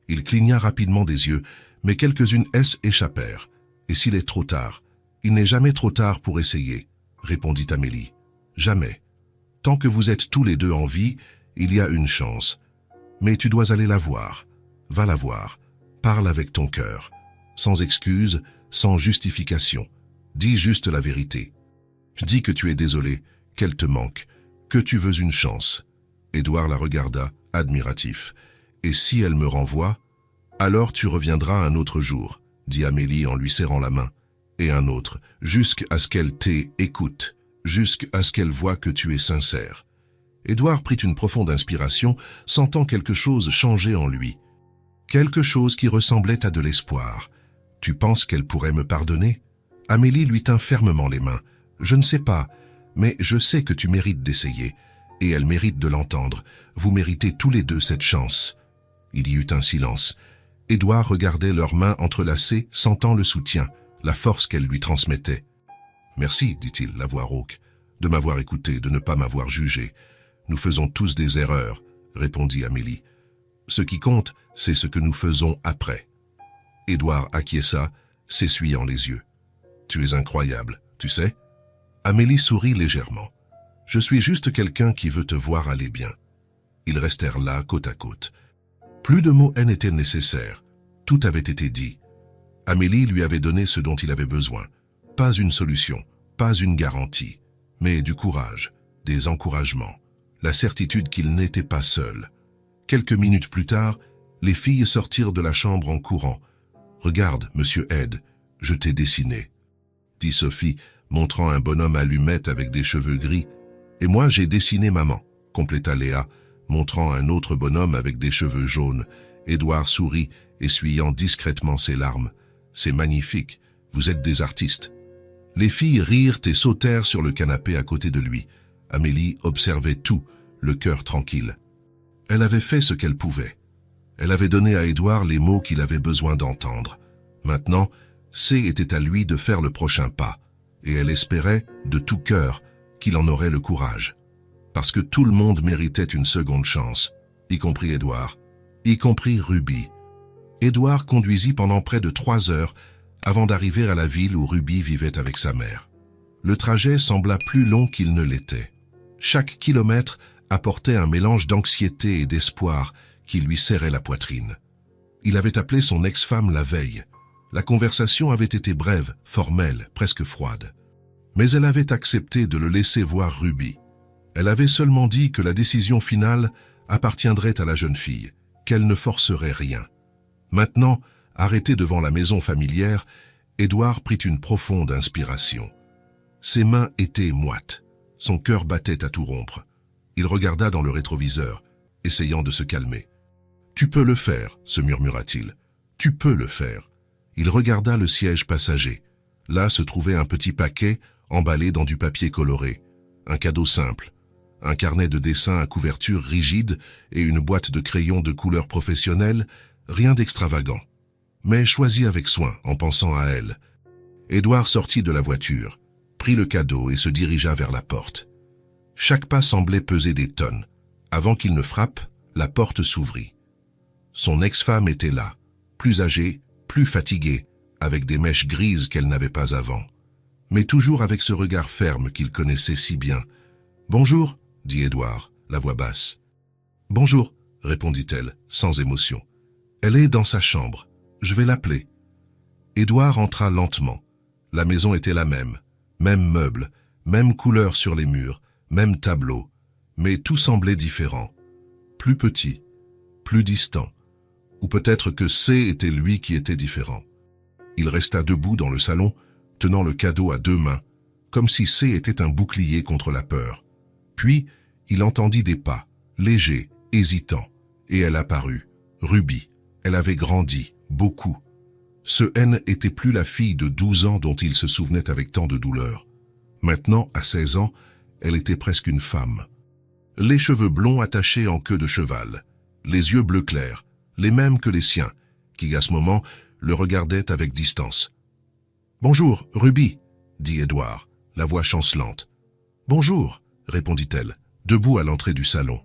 Il cligna rapidement des yeux, mais quelques-unes échappèrent. Et s'il est trop tard? Il n'est jamais trop tard pour essayer, répondit Amélie. Jamais. Tant que vous êtes tous les deux en vie, il y a une chance. Mais tu dois aller la voir. Va la voir. Parle avec ton cœur. Sans excuse, sans justification. Dis juste la vérité. Dis que tu es désolé, qu'elle te manque, que tu veux une chance. Édouard la regarda, admiratif. Et si elle me renvoie? Alors tu reviendras un autre jour, dit Amélie en lui serrant la main. Et un autre, jusqu'à ce qu'elle t'écoute, jusqu'à ce qu'elle voie que tu es sincère. Édouard prit une profonde inspiration, sentant quelque chose changer en lui. Quelque chose qui ressemblait à de l'espoir. Tu penses qu'elle pourrait me pardonner? Amélie lui tint fermement les mains. Je ne sais pas, mais je sais que tu mérites d'essayer. Et elle mérite de l'entendre. Vous méritez tous les deux cette chance. Il y eut un silence. Édouard regardait leurs mains entrelacées, sentant le soutien, la force qu'elle lui transmettait. « Merci, dit-il, la voix rauque, de m'avoir écouté, de ne pas m'avoir jugé. Nous faisons tous des erreurs, répondit Amélie. Ce qui compte, c'est ce que nous faisons après. Édouard acquiesça, s'essuyant les yeux. Tu es incroyable, tu sais? Amélie sourit légèrement. Je suis juste quelqu'un qui veut te voir aller bien. Ils restèrent là, côte à côte. Plus de mots n'étaient nécessaires. Tout avait été dit. Amélie lui avait donné ce dont il avait besoin. Pas une solution, pas une garantie, mais du courage, des encouragements, la certitude qu'il n'était pas seul. Quelques minutes plus tard, les filles sortirent de la chambre en courant. « Regarde, monsieur Ed, je t'ai dessiné, » dit Sophie, montrant un bonhomme allumette avec des cheveux gris. « Et moi, j'ai dessiné maman, » compléta Léa, montrant un autre bonhomme avec des cheveux jaunes. Édouard sourit, essuyant discrètement ses larmes. « C'est magnifique, vous êtes des artistes. » Les filles rirent et sautèrent sur le canapé à côté de lui. Amélie observait tout, le cœur tranquille. Elle avait fait ce qu'elle pouvait. Elle avait donné à Édouard les mots qu'il avait besoin d'entendre. Maintenant, était à lui de faire le prochain pas, et elle espérait, de tout cœur, qu'il en aurait le courage. Parce que tout le monde méritait une seconde chance, y compris Édouard, y compris Ruby. Édouard conduisit pendant près de 3 heures avant d'arriver à la ville où Ruby vivait avec sa mère. Le trajet sembla plus long qu'il ne l'était. Chaque kilomètre apportait un mélange d'anxiété et d'espoir qui lui serrait la poitrine. Il avait appelé son ex-femme la veille. La conversation avait été brève, formelle, presque froide. Mais elle avait accepté de le laisser voir Ruby. Elle avait seulement dit que la décision finale appartiendrait à la jeune fille, qu'elle ne forcerait rien. Maintenant, arrêté devant la maison familière, Édouard prit une profonde inspiration. Ses mains étaient moites. Son cœur battait à tout rompre. Il regarda dans le rétroviseur, essayant de se calmer. « Tu peux le faire, » se murmura-t-il. « Tu peux le faire. » Il regarda le siège passager. Là se trouvait un petit paquet emballé dans du papier coloré. Un cadeau simple. Un carnet de dessin à couverture rigide et une boîte de crayons de couleur professionnelle, rien d'extravagant. Mais choisi avec soin, en pensant à elle. Édouard sortit de la voiture, prit le cadeau et se dirigea vers la porte. Chaque pas semblait peser des tonnes. Avant qu'il ne frappe, la porte s'ouvrit. Son ex-femme était là, plus âgée, plus fatiguée, avec des mèches grises qu'elle n'avait pas avant, mais toujours avec ce regard ferme qu'il connaissait si bien. « Bonjour » dit Édouard, la voix basse. « Bonjour » répondit-elle, sans émotion. « Elle est dans sa chambre. Je vais l'appeler. » Édouard entra lentement. La maison était la même meuble, même couleur sur les murs, même tableau, mais tout semblait différent. Plus petit, plus distant, ou peut-être que c'était lui qui était différent. Il resta debout dans le salon, tenant le cadeau à deux mains, comme si était un bouclier contre la peur. Puis, il entendit des pas, légers, hésitants, et elle apparut, Ruby. Elle avait grandi, beaucoup. Ce N était plus la fille de 12 ans dont il se souvenait avec tant de douleur. Maintenant, à 16 ans, elle était presque une femme. Les cheveux blonds attachés en queue de cheval, les yeux bleu clair, les mêmes que les siens, qui à ce moment le regardaient avec distance. « Bonjour, Ruby » dit Édouard, la voix chancelante. « Bonjour » répondit-elle, debout à l'entrée du salon.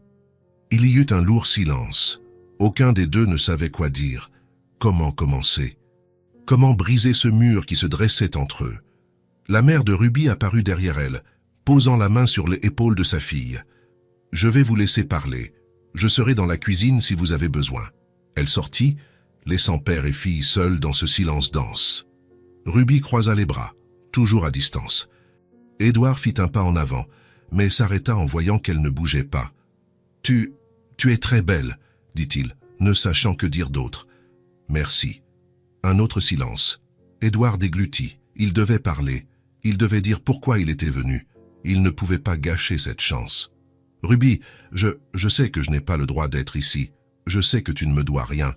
Il y eut un lourd silence. Aucun des deux ne savait quoi dire. Comment commencer? Comment briser ce mur qui se dressait entre eux? La mère de Ruby apparut derrière elle, posant la main sur l'épaule de sa fille. « Je vais vous laisser parler. Je serai dans la cuisine si vous avez besoin. » Elle sortit, laissant père et fille seuls dans ce silence dense. Ruby croisa les bras, toujours à distance. Édouard fit un pas en avant, mais s'arrêta en voyant qu'elle ne bougeait pas. « Tu es très belle, » dit-il, ne sachant que dire d'autre. « Merci. » Un autre silence. Édouard déglutit. Il devait parler. Il devait dire pourquoi il était venu. Il ne pouvait pas gâcher cette chance. « Ruby, je sais que je n'ai pas le droit d'être ici. Je sais que tu ne me dois rien,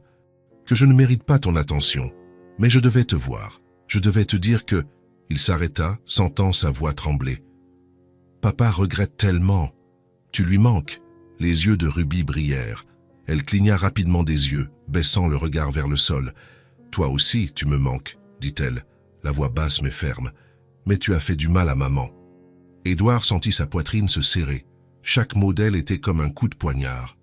que je ne mérite pas ton attention. Mais je devais te voir. Je devais te dire que... » Il s'arrêta, sentant sa voix trembler. « Papa regrette tellement. Tu lui manques. » Les yeux de Ruby brillèrent. Elle cligna rapidement des yeux, baissant le regard vers le sol. « Toi aussi, tu me manques, » dit-elle, la voix basse mais ferme. « Mais tu as fait du mal à maman. » Édouard sentit sa poitrine se serrer. Chaque mot d'elle était comme un coup de poignard.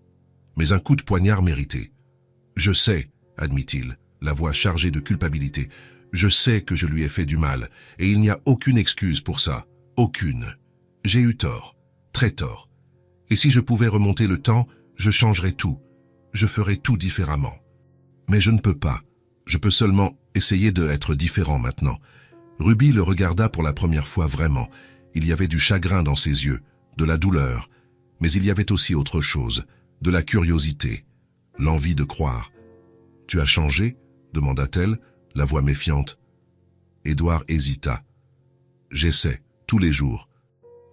Mais un coup de poignard mérité. « Je sais, » admit-il, la voix chargée de culpabilité. « Je sais que je lui ai fait du mal, et il n'y a aucune excuse pour ça. Aucune. J'ai eu tort, très tort. Et si je pouvais remonter le temps, je changerais tout. Je ferais tout différemment. Mais je ne peux pas. Je peux seulement essayer d'être différent maintenant. » Ruby le regarda pour la première fois vraiment. Il y avait du chagrin dans ses yeux, de la douleur, mais il y avait aussi autre chose, de la curiosité, l'envie de croire. « Tu as changé ?» demanda-t-elle, la voix méfiante. Édouard hésita. « J'essaie, tous les jours.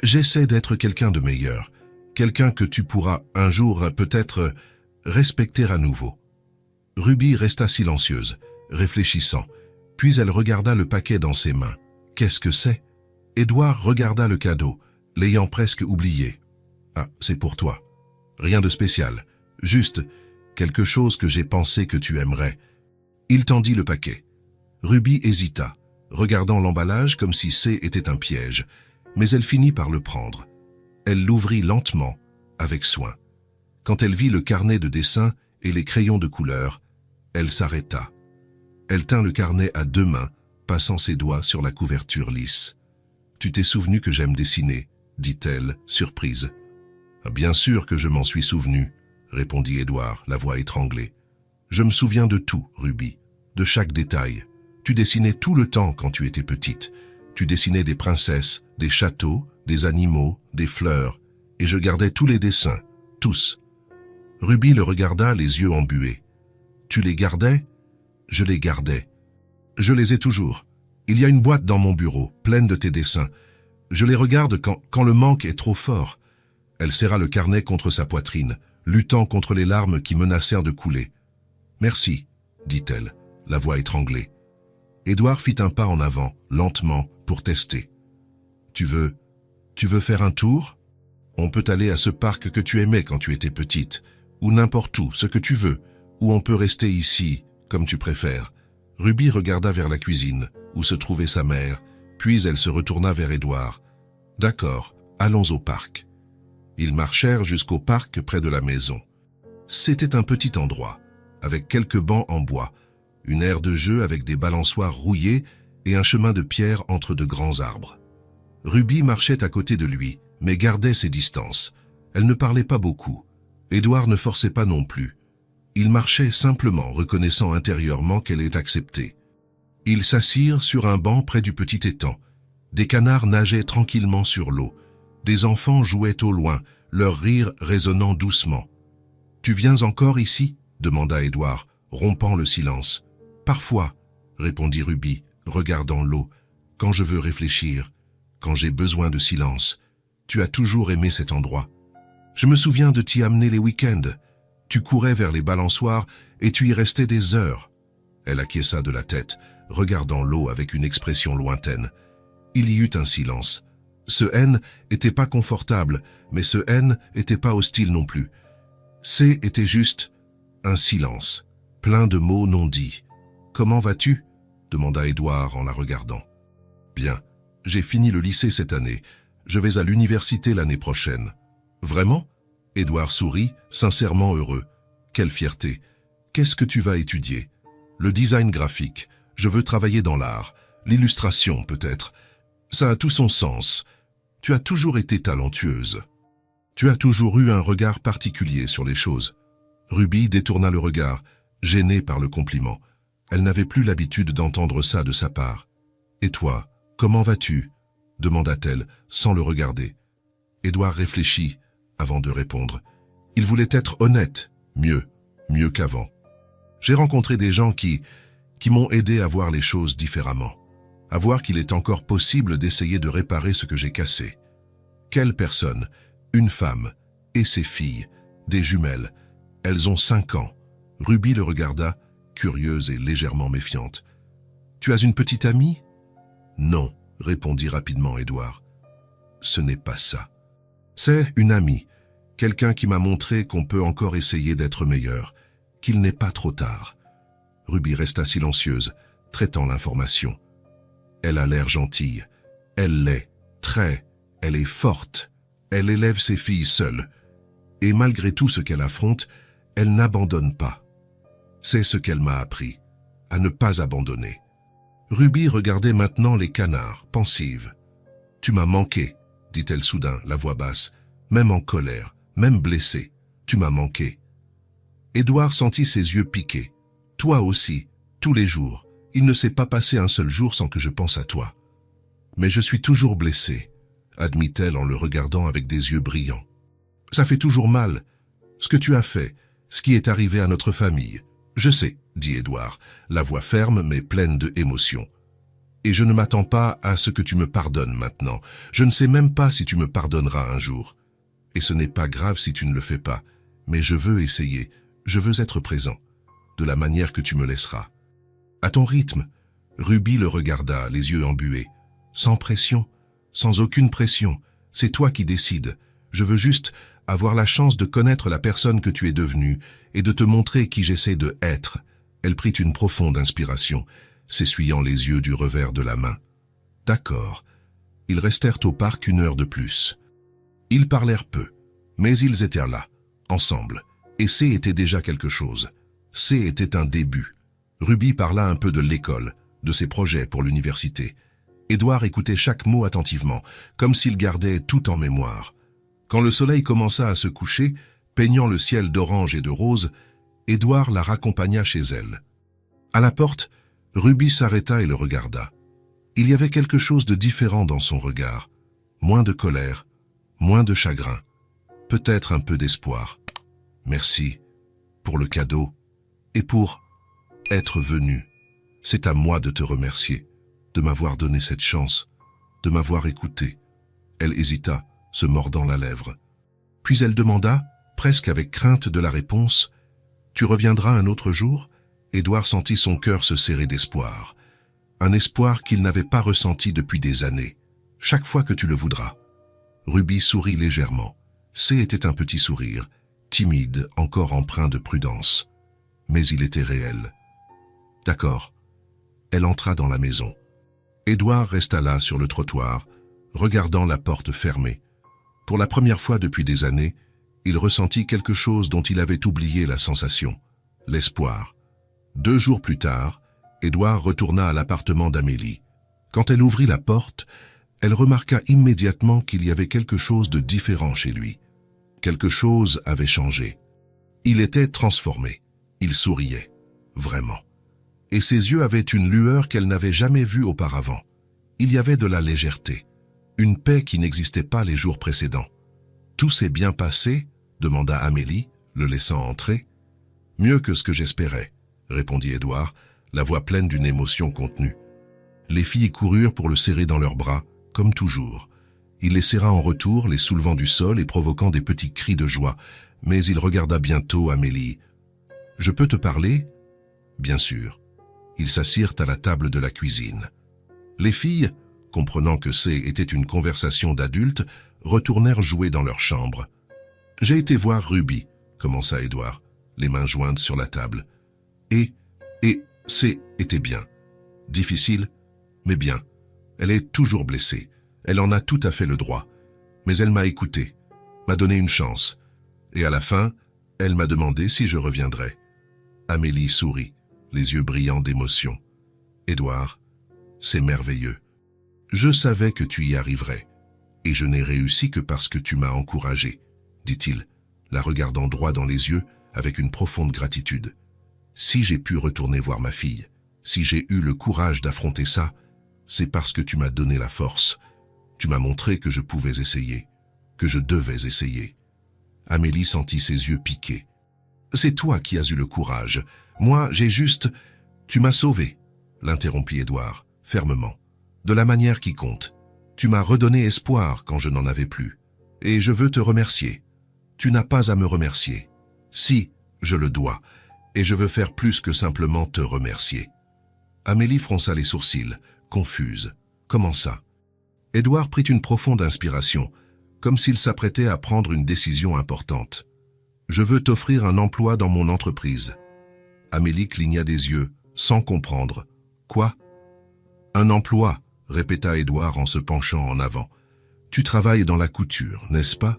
J'essaie d'être quelqu'un de meilleur, quelqu'un que tu pourras un jour peut-être respecter à nouveau. » Ruby resta silencieuse, réfléchissant, puis elle regarda le paquet dans ses mains. « Qu'est-ce que c'est ?» Édouard regarda le cadeau, l'ayant presque oublié. « Ah, c'est pour toi. Rien de spécial, juste quelque chose que j'ai pensé que tu aimerais. » Il tendit le paquet. Ruby hésita, regardant l'emballage comme si était un piège, mais elle finit par le prendre. Elle l'ouvrit lentement, avec soin. Quand elle vit le carnet de dessin et les crayons de couleur, elle s'arrêta. Elle tint le carnet à deux mains, passant ses doigts sur la couverture lisse. « Tu t'es souvenu que j'aime dessiner ?» dit-elle, surprise. « Bien sûr que je m'en suis souvenu » répondit Édouard, la voix étranglée. « Je me souviens de tout, Ruby, de chaque détail. Tu dessinais tout le temps quand tu étais petite. Tu dessinais des princesses, des châteaux, des animaux, des fleurs, et je gardais tous les dessins, tous. » Ruby le regarda, les yeux embués. « Tu les gardais ?» ?»« Je les gardais. Je les ai toujours. Il y a une boîte dans mon bureau, pleine de tes dessins. Je les regarde quand le manque est trop fort. » Elle serra le carnet contre sa poitrine, luttant contre les larmes qui menacèrent de couler. « Merci, » dit-elle, la voix étranglée. Édouard fit un pas en avant, lentement, pour tester. « Tu veux faire un tour ? On peut aller à ce parc que tu aimais quand tu étais petite, ou n'importe où, ce que tu veux, ou on peut rester ici, comme tu préfères. » Ruby regarda vers la cuisine. où se trouvait sa mère, puis elle se retourna vers Édouard. « D'accord, allons au parc. » Ils marchèrent jusqu'au parc près de la maison. C'était un petit endroit, avec quelques bancs en bois, une aire de jeu avec des balançoires rouillés et un chemin de pierre entre de grands arbres. Ruby marchait à côté de lui, mais gardait ses distances. Elle ne parlait pas beaucoup. Édouard ne forçait pas non plus. Il marchait simplement, reconnaissant intérieurement qu'elle est acceptée. Ils s'assirent sur un banc près du petit étang. Des canards nageaient tranquillement sur l'eau. Des enfants jouaient au loin, leur rire résonnant doucement. « Tu viens encore ici ?» demanda Édouard, rompant le silence. « Parfois, » répondit Ruby, regardant l'eau, « quand je veux réfléchir, quand j'ai besoin de silence. Tu as toujours aimé cet endroit. Je me souviens de t'y amener les week-ends. Tu courais vers les balançoires et tu y restais des heures. » Elle acquiesça de la tête, regardant l'eau avec une expression lointaine. Il y eut un silence. Ce N était pas confortable, mais ce N était pas hostile non plus. C était juste un silence, plein de mots non dits. « Comment vas-tu » demanda Édouard en la regardant. « Bien, j'ai fini le lycée cette année. Je vais à l'université l'année prochaine. »« Vraiment » Édouard sourit, sincèrement heureux. « Quelle fierté. Qu'est-ce que tu vas étudier ?»« Le design graphique. Je veux travailler dans l'art. L'illustration, peut-être. Ça a tout son sens. Tu as toujours été talentueuse. Tu as toujours eu un regard particulier sur les choses. » Ruby détourna le regard, gênée par le compliment. Elle n'avait plus l'habitude d'entendre ça de sa part. « Et toi, comment vas-tu » demanda-t-elle, sans le regarder. Édouard réfléchit avant de répondre. Il voulait être honnête, mieux qu'avant. « J'ai rencontré des gens qui m'ont aidé à voir les choses différemment, à voir qu'il est encore possible d'essayer de réparer ce que j'ai cassé. » Quelle personne? Une femme et ses filles, des jumelles. Elles ont 5 ans. Ruby le regarda, curieuse et légèrement méfiante. « Tu as une petite amie ?»« Non, » répondit rapidement Édouard. « Ce n'est pas ça. C'est une amie, quelqu'un qui m'a montré qu'on peut encore essayer d'être meilleur, qu'il n'est pas trop tard. » Ruby resta silencieuse, traitant l'information. Elle a l'air gentille. Elle l'est, très. Elle est forte. Elle élève ses filles seule. Et malgré tout ce qu'elle affronte, elle n'abandonne pas. C'est ce qu'elle m'a appris, à ne pas abandonner. Ruby regardait maintenant les canards, pensive. « Tu m'as manqué, » dit-elle soudain, la voix basse, même en colère, même blessée. « Tu m'as manqué. » Édouard sentit ses yeux piquer. « Toi aussi, tous les jours. Il ne s'est pas passé un seul jour sans que je pense à toi. »« Mais je suis toujours blessée, » admit-elle en le regardant avec des yeux brillants. « Ça fait toujours mal. Ce que tu as fait, ce qui est arrivé à notre famille. Je sais, » dit Édouard, la voix ferme mais pleine de émotion. « Et je ne m'attends pas à ce que tu me pardonnes maintenant. Je ne sais même pas si tu me pardonneras un jour. Et ce n'est pas grave si tu ne le fais pas, mais je veux essayer, je veux être présent, de la manière que tu me laisseras. » « À ton rythme. » Ruby le regarda, les yeux embués. « Sans pression, sans aucune pression. C'est toi qui décides. Je veux juste avoir la chance de connaître la personne que tu es devenue et de te montrer qui j'essaie de être. » Elle prit une profonde inspiration, s'essuyant les yeux du revers de la main. « D'accord. » Ils restèrent au parc 1 heure de plus. Ils parlèrent peu, mais ils étaient là, ensemble, et C était déjà quelque chose. C était un début. Ruby parla un peu de l'école, de ses projets pour l'université. Édouard écoutait chaque mot attentivement, comme s'il gardait tout en mémoire. Quand le soleil commença à se coucher, peignant le ciel d'orange et de rose, Édouard la raccompagna chez elle. À la porte, Ruby s'arrêta et le regarda. Il y avait quelque chose de différent dans son regard. Moins de colère, moins de chagrin, peut-être un peu d'espoir. « Merci pour le cadeau et pour être venu. C'est à moi de te remercier, de m'avoir donné cette chance, de m'avoir écouté. » Elle hésita, se mordant la lèvre. Puis elle demanda, presque avec crainte de la réponse, « Tu reviendras un autre jour ?» Édouard sentit son cœur se serrer d'espoir. Un espoir qu'il n'avait pas ressenti depuis des années. « Chaque fois que tu le voudras. » Ruby sourit légèrement. C était un petit sourire, timide, encore empreint de prudence. Mais il était réel. « D'accord. » Elle entra dans la maison. Édouard resta là sur le trottoir, regardant la porte fermée. Pour la première fois depuis des années, il ressentit quelque chose dont il avait oublié la sensation, l'espoir. 2 jours plus tard, Édouard retourna à l'appartement d'Amélie. Quand elle ouvrit la porte, elle remarqua immédiatement qu'il y avait quelque chose de différent chez lui. Quelque chose avait changé. Il était transformé. Il souriait. Vraiment. Et ses yeux avaient une lueur qu'elle n'avait jamais vue auparavant. Il y avait de la légèreté. Une paix qui n'existait pas les jours précédents. « Tout s'est bien passé ?» demanda Amélie, le laissant entrer. « Mieux que ce que j'espérais », répondit Édouard, la voix pleine d'une émotion contenue. Les filles coururent pour le serrer dans leurs bras, comme toujours. Il les serra en retour, les soulevant du sol et provoquant des petits cris de joie. Mais il regarda bientôt Amélie. « Je peux te parler ?» « Bien sûr. » Ils s'assirent à la table de la cuisine. Les filles, comprenant que était une conversation d'adultes, retournèrent jouer dans leur chambre. « J'ai été voir Ruby », commença Édouard, les mains jointes sur la table. Et était bien. Difficile, mais bien. Elle est toujours blessée. Elle en a tout à fait le droit. Mais elle m'a écouté, m'a donné une chance. Et à la fin, elle m'a demandé si je reviendrais. Amélie sourit, les yeux brillants d'émotion. « Édouard, c'est merveilleux. Je savais que tu y arriverais. Et je n'ai réussi que parce que tu m'as encouragé, » dit-il, la regardant droit dans les yeux avec une profonde gratitude. « Si j'ai pu retourner voir ma fille, si j'ai eu le courage d'affronter ça, c'est parce que tu m'as donné la force. Tu m'as montré que je pouvais essayer, que je devais essayer. » Amélie sentit ses yeux piquer. « C'est toi qui as eu le courage. Moi, j'ai juste... »« Tu m'as sauvé, » l'interrompit Édouard, fermement. « De la manière qui compte. Tu m'as redonné espoir quand je n'en avais plus. Et je veux te remercier. Tu n'as pas à me remercier. Si, je le dois. Et je veux faire plus que simplement te remercier. » Amélie fronça les sourcils, confuse. Comment ça? Édouard prit une profonde inspiration, comme s'il s'apprêtait à prendre une décision importante. « Je veux t'offrir un emploi dans mon entreprise. » Amélie cligna des yeux, sans comprendre. « Quoi? »« Un emploi, » répéta Édouard en se penchant en avant. « Tu travailles dans la couture, n'est-ce pas?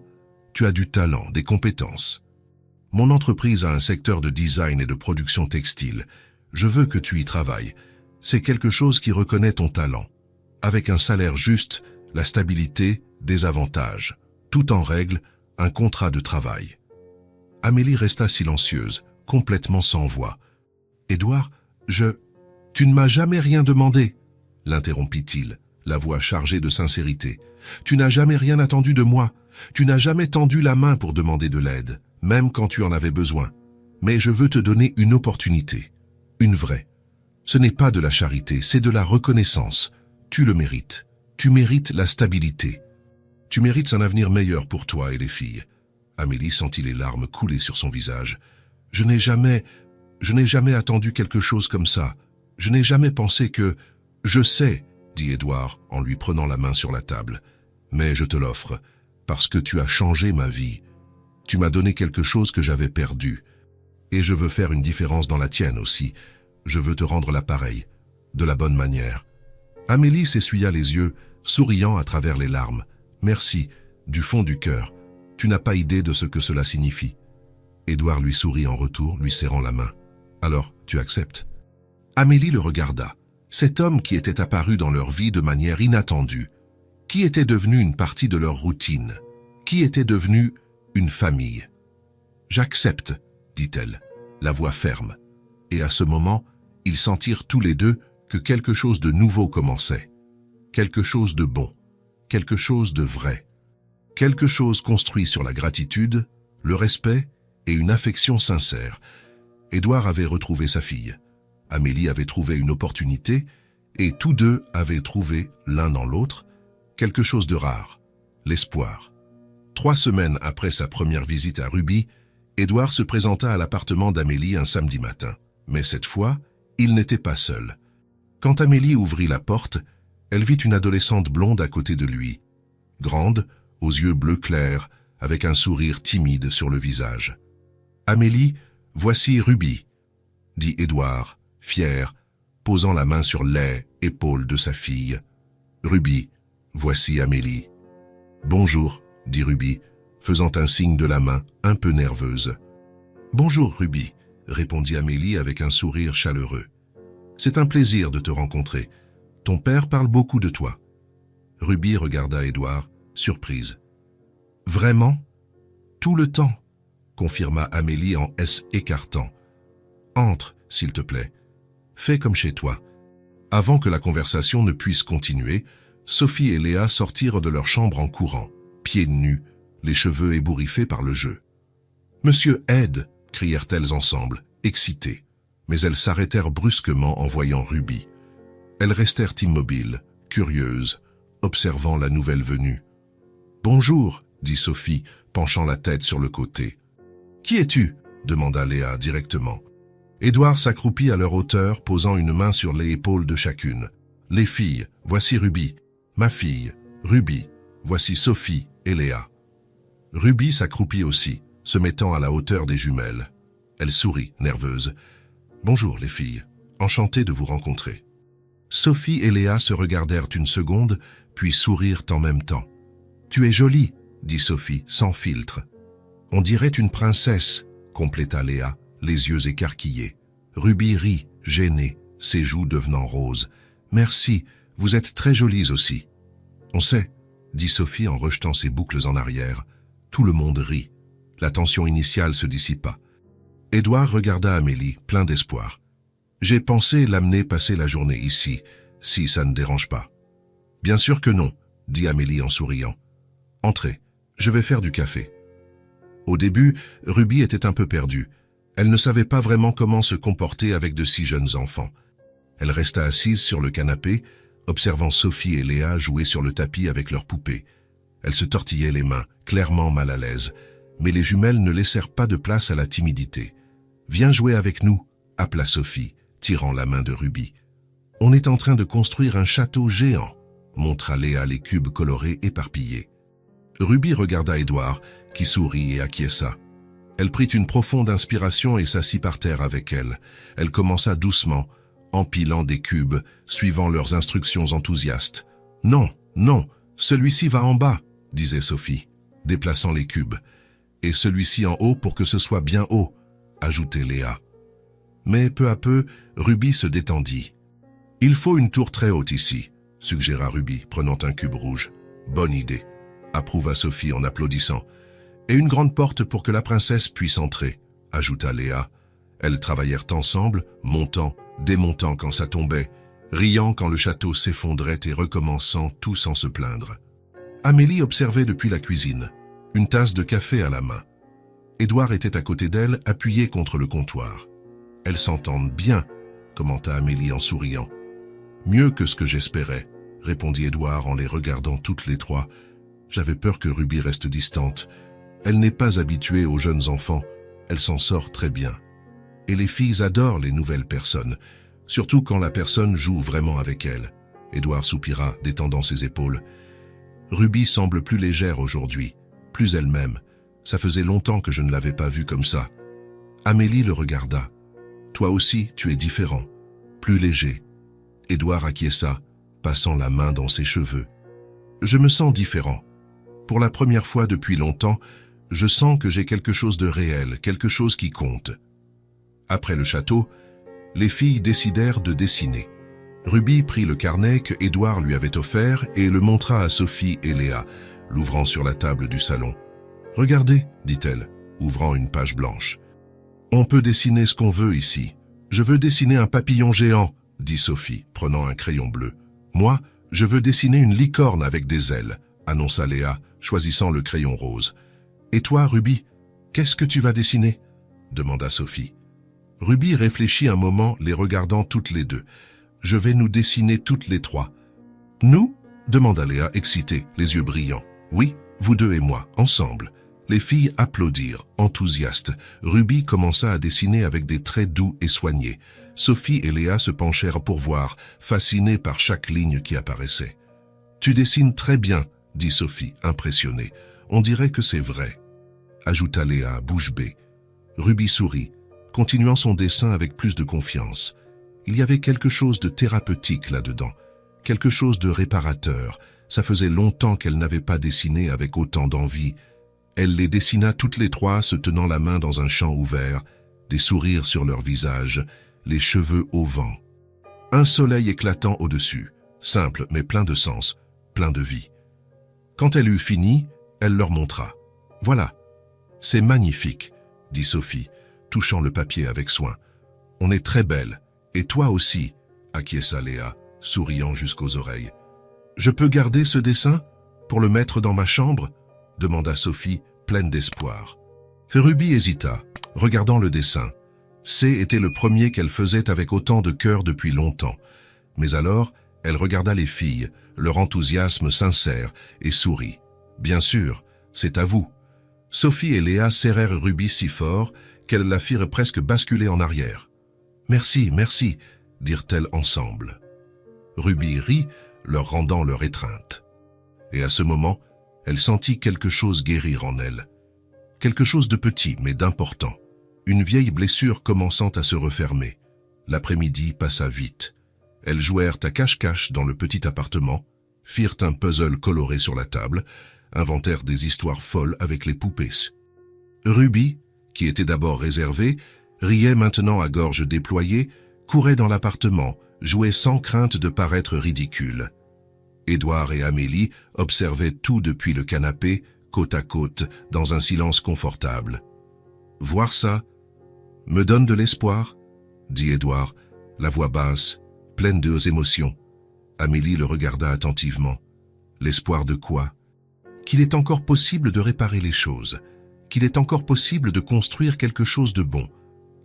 Tu as du talent, des compétences. Mon entreprise a un secteur de design et de production textile. Je veux que tu y travailles. C'est quelque chose qui reconnaît ton talent. Avec un salaire juste, la stabilité, des avantages. Tout en règle, un contrat de travail. » Amélie resta silencieuse, complètement sans voix. « Édouard, tu ne m'as jamais rien demandé, » l'interrompit-il, la voix chargée de sincérité. « Tu n'as jamais rien attendu de moi. Tu n'as jamais tendu la main pour demander de l'aide, même quand tu en avais besoin. Mais je veux te donner une opportunité, une vraie. Ce n'est pas de la charité, c'est de la reconnaissance. Tu le mérites. Tu mérites la stabilité. Tu mérites un avenir meilleur pour toi et les filles. » Amélie sentit les larmes couler sur son visage. « Je n'ai jamais attendu quelque chose comme ça. Je n'ai jamais pensé que... »« Je sais, » dit Édouard en lui prenant la main sur la table. « Mais je te l'offre, parce que tu as changé ma vie. Tu m'as donné quelque chose que j'avais perdu. Et je veux faire une différence dans la tienne aussi. Je veux te rendre l'appareil, de la bonne manière. » Amélie s'essuya les yeux, souriant à travers les larmes. « Merci, du fond du cœur. Tu n'as pas idée de ce que cela signifie. » Édouard lui sourit en retour, lui serrant la main. « Alors, tu acceptes ?» Amélie le regarda. Cet homme qui était apparu dans leur vie de manière inattendue, qui était devenu une partie de leur routine, qui était devenu une famille. « J'accepte, » dit-elle, la voix ferme. Et à ce moment, ils sentirent tous les deux que quelque chose de nouveau commençait. Quelque chose de bon, quelque chose de vrai. Quelque chose construit sur la gratitude, le respect et une affection sincère. Édouard avait retrouvé sa fille. Amélie avait trouvé une opportunité et tous deux avaient trouvé, l'un dans l'autre, quelque chose de rare, l'espoir. 3 semaines après sa première visite à Ruby, Édouard se présenta à l'appartement d'Amélie un samedi matin. Mais cette fois, il n'était pas seul. Quand Amélie ouvrit la porte, elle vit une adolescente blonde à côté de lui, grande, aux yeux bleus clairs, avec un sourire timide sur le visage. « Amélie, voici Ruby, » dit Édouard, fier, posant la main sur les épaules de sa fille. « Ruby, voici Amélie. »« Bonjour, » dit Ruby, faisant un signe de la main, un peu nerveuse. « Bonjour, Ruby, » répondit Amélie avec un sourire chaleureux. « C'est un plaisir de te rencontrer. Ton père parle beaucoup de toi. » Ruby regarda Édouard, surprise. « Vraiment ? Tout le temps ?» confirma Amélie en s'écartant. « Entre, s'il te plaît. Fais comme chez toi. » Avant que la conversation ne puisse continuer, Sophie et Léa sortirent de leur chambre en courant, pieds nus, les cheveux ébouriffés par le jeu. « Monsieur Ed !» crièrent-elles ensemble, excitées, mais elles s'arrêtèrent brusquement en voyant Ruby. Elles restèrent immobiles, curieuses, observant la nouvelle venue. « Bonjour !» dit Sophie, penchant la tête sur le côté. « Qui es-tu » demanda Léa directement. Édouard s'accroupit à leur hauteur, posant une main sur les épaules de chacune. « Les filles, voici Ruby. Ma fille, Ruby, voici Sophie et Léa. » Ruby s'accroupit aussi, se mettant à la hauteur des jumelles. Elle sourit, nerveuse. « Bonjour les filles, enchantée de vous rencontrer. » Sophie et Léa se regardèrent une seconde, puis sourirent en même temps. « Tu es jolie » dit Sophie, sans filtre. « On dirait une princesse » compléta Léa, les yeux écarquillés. Ruby rit, gênée, ses joues devenant roses. « Merci, vous êtes très jolies aussi. »« On sait » dit Sophie en rejetant ses boucles en arrière. Tout le monde rit. La tension initiale se dissipa. Édouard regarda Amélie, plein d'espoir. « J'ai pensé l'amener passer la journée ici, si ça ne dérange pas. »« Bien sûr que non, » dit Amélie en souriant. « Entrez, je vais faire du café. » Au début, Ruby était un peu perdue. Elle ne savait pas vraiment comment se comporter avec de si jeunes enfants. Elle resta assise sur le canapé, observant Sophie et Léa jouer sur le tapis avec leurs poupées. Elle se tortillait les mains, clairement mal à l'aise, mais les jumelles ne laissèrent pas de place à la timidité. « Viens jouer avec nous » appela Sophie, tirant la main de Ruby. « On est en train de construire un château géant » montra Léa les cubes colorés éparpillés. Ruby regarda Édouard, qui sourit et acquiesça. Elle prit une profonde inspiration et s'assit par terre avec elle. Elle commença doucement, empilant des cubes, suivant leurs instructions enthousiastes. « Non, non, celui-ci va en bas » disait Sophie, déplaçant les cubes. « Et celui-ci en haut pour que ce soit bien haut » ajoutait Léa. Mais peu à peu, Ruby se détendit. « Il faut une tour très haute ici » suggéra Ruby, prenant un cube rouge. « Bonne idée » approuva Sophie en applaudissant. « Et une grande porte pour que la princesse puisse entrer » ajouta Léa. Elles travaillèrent ensemble, montant, démontant quand ça tombait, riant quand le château s'effondrait et recommençant tout sans se plaindre. Amélie observait depuis la cuisine, une tasse de café à la main. Édouard était à côté d'elle, appuyé contre le comptoir. « Elles s'entendent bien » commenta Amélie en souriant. « Mieux que ce que j'espérais » répondit Édouard en les regardant toutes les trois. « J'avais peur que Ruby reste distante. Elle n'est pas habituée aux jeunes enfants. Elle s'en sort très bien. Et les filles adorent les nouvelles personnes, surtout quand la personne joue vraiment avec elle. » Édouard soupira, détendant ses épaules. « Ruby semble plus légère aujourd'hui, plus elle-même. Ça faisait longtemps que je ne l'avais pas vue comme ça. » Amélie le regarda. « Toi aussi, tu es différent, plus léger. » Édouard acquiesça, passant la main dans ses cheveux. « Je me sens différent. Pour la première fois depuis longtemps, je sens que j'ai quelque chose de réel, quelque chose qui compte. » Après le château, les filles décidèrent de dessiner. Ruby prit le carnet que Édouard lui avait offert et le montra à Sophie et Léa, l'ouvrant sur la table du salon. « Regardez, » dit-elle, ouvrant une page blanche. « On peut dessiner ce qu'on veut ici. Je veux dessiner un papillon géant, » dit Sophie, prenant un crayon bleu. « Moi, je veux dessiner une licorne avec des ailes, » annonça Léa, choisissant le crayon rose. « Et toi, Ruby, qu'est-ce que tu vas dessiner » demanda Sophie. Ruby réfléchit un moment, les regardant toutes les deux. « Je vais nous dessiner toutes les trois. »« Nous » demanda Léa, excitée, les yeux brillants. « Oui, vous deux et moi, ensemble. » Les filles applaudirent, enthousiastes. Ruby commença à dessiner avec des traits doux et soignés. Sophie et Léa se penchèrent pour voir, fascinées par chaque ligne qui apparaissait. « Tu dessines très bien, » dit Sophie, impressionnée. « On dirait que c'est vrai. » ajouta Léa, bouche bée. Ruby sourit, continuant son dessin avec plus de confiance. Il y avait quelque chose de thérapeutique là-dedans, quelque chose de réparateur. Ça faisait longtemps qu'elle n'avait pas dessiné avec autant d'envie. Elle les dessina toutes les trois, se tenant la main dans un champ ouvert, des sourires sur leurs visages, les cheveux au vent. Un soleil éclatant au-dessus, simple mais plein de sens, plein de vie. Quand elle eut fini, elle leur montra. « Voilà, c'est magnifique, » dit Sophie, touchant le papier avec soin. « On est très belle, et toi aussi, » acquiesça Léa, souriant jusqu'aux oreilles. « Je peux garder ce dessin pour le mettre dans ma chambre ?» demanda Sophie, pleine d'espoir. Ruby hésita, regardant le dessin. C était le premier qu'elle faisait avec autant de cœur depuis longtemps. Mais alors, elle regarda les filles, leur enthousiasme sincère, et sourit. « Bien sûr, c'est à vous. » Sophie et Léa serrèrent Ruby si fort qu'elles la firent presque basculer en arrière. « Merci, merci » dirent-elles ensemble. Ruby rit, leur rendant leur étreinte. Et à ce moment, elle sentit quelque chose guérir en elle. Quelque chose de petit mais d'important. Une vieille blessure commençant à se refermer. L'après-midi passa vite. Elles jouèrent à cache-cache dans le petit appartement, firent un puzzle coloré sur la table, inventèrent des histoires folles avec les poupées. Ruby, qui était d'abord réservée, riait maintenant à gorge déployée, courait dans l'appartement, jouait sans crainte de paraître ridicule. Édouard et Amélie observaient tout depuis le canapé, côte à côte, dans un silence confortable. « Voir ça me donne de l'espoir » dit Édouard, la voix basse, pleine d'émotions. Amélie le regarda attentivement. L'espoir de quoi? Qu'il est encore possible de réparer les choses, qu'il est encore possible de construire quelque chose de bon,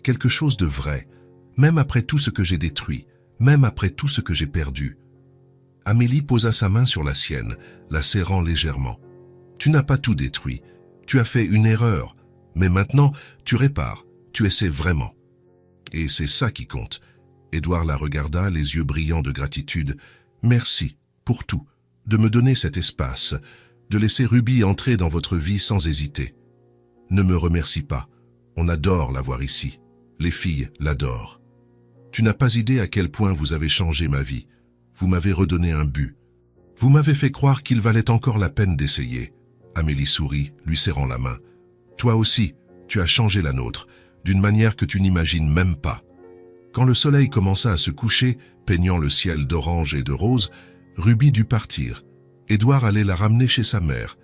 quelque chose de vrai, même après tout ce que j'ai détruit, même après tout ce que j'ai perdu. Amélie posa sa main sur la sienne, la serrant légèrement. Tu n'as pas tout détruit, tu as fait une erreur, mais maintenant tu répares, tu essaies vraiment. Et c'est ça qui compte. Édouard la regarda, les yeux brillants de gratitude. Merci pour tout, de me donner cet espace, de laisser Ruby entrer dans votre vie sans hésiter. Ne me remercie pas, on adore la voir ici. Les filles l'adorent. Tu n'as pas idée à quel point vous avez changé ma vie. Vous m'avez redonné un but. Vous m'avez fait croire qu'il valait encore la peine d'essayer. Amélie sourit, lui serrant la main. Toi aussi, tu as changé la nôtre, d'une manière que tu n'imagines même pas. Quand le soleil commença à se coucher, peignant le ciel d'orange et de rose, Ruby dut partir. Édouard allait la ramener chez sa mère.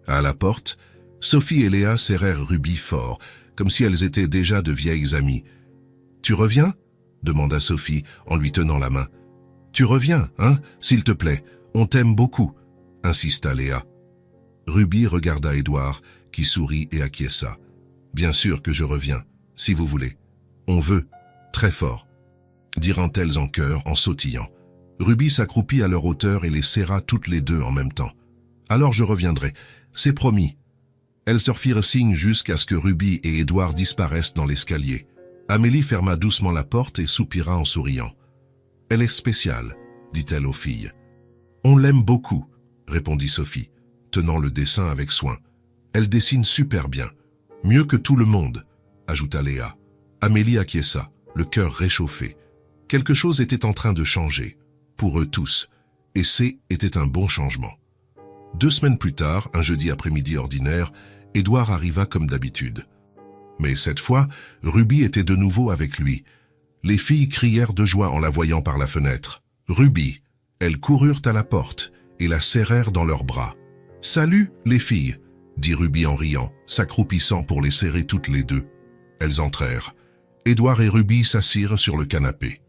À la porte, Sophie et Léa serrèrent Ruby fort, comme si elles étaient déjà de vieilles amies. « Tu reviens ?» demanda Sophie en lui tenant la main. « Tu reviens, hein, s'il te plaît, on t'aime beaucoup » insista Léa. Ruby regarda Édouard, qui sourit et acquiesça. « Bien sûr que je reviens, si vous voulez. On veut, très fort » dirent-elles en chœur en sautillant. Ruby s'accroupit à leur hauteur et les serra toutes les deux en même temps. « Alors je reviendrai, c'est promis. » Elles se firent signe jusqu'à ce que Ruby et Édouard disparaissent dans l'escalier. Amélie ferma doucement la porte et soupira en souriant. « Elle est spéciale, » dit-elle aux filles. « On l'aime beaucoup, » répondit Sophie, tenant le dessin avec soin. « Elle dessine super bien, mieux que tout le monde, » ajouta Léa. Amélie acquiesça, le cœur réchauffé. Quelque chose était en train de changer, pour eux tous, et était un bon changement. 2 semaines plus tard, un jeudi après-midi ordinaire, Édouard arriva comme d'habitude. Mais cette fois, Ruby était de nouveau avec lui. Les filles crièrent de joie en la voyant par la fenêtre. Ruby, elles coururent à la porte et la serrèrent dans leurs bras. « Salut, les filles !» dit Ruby en riant, s'accroupissant pour les serrer toutes les deux. Elles entrèrent. Édouard et Ruby s'assirent sur le canapé.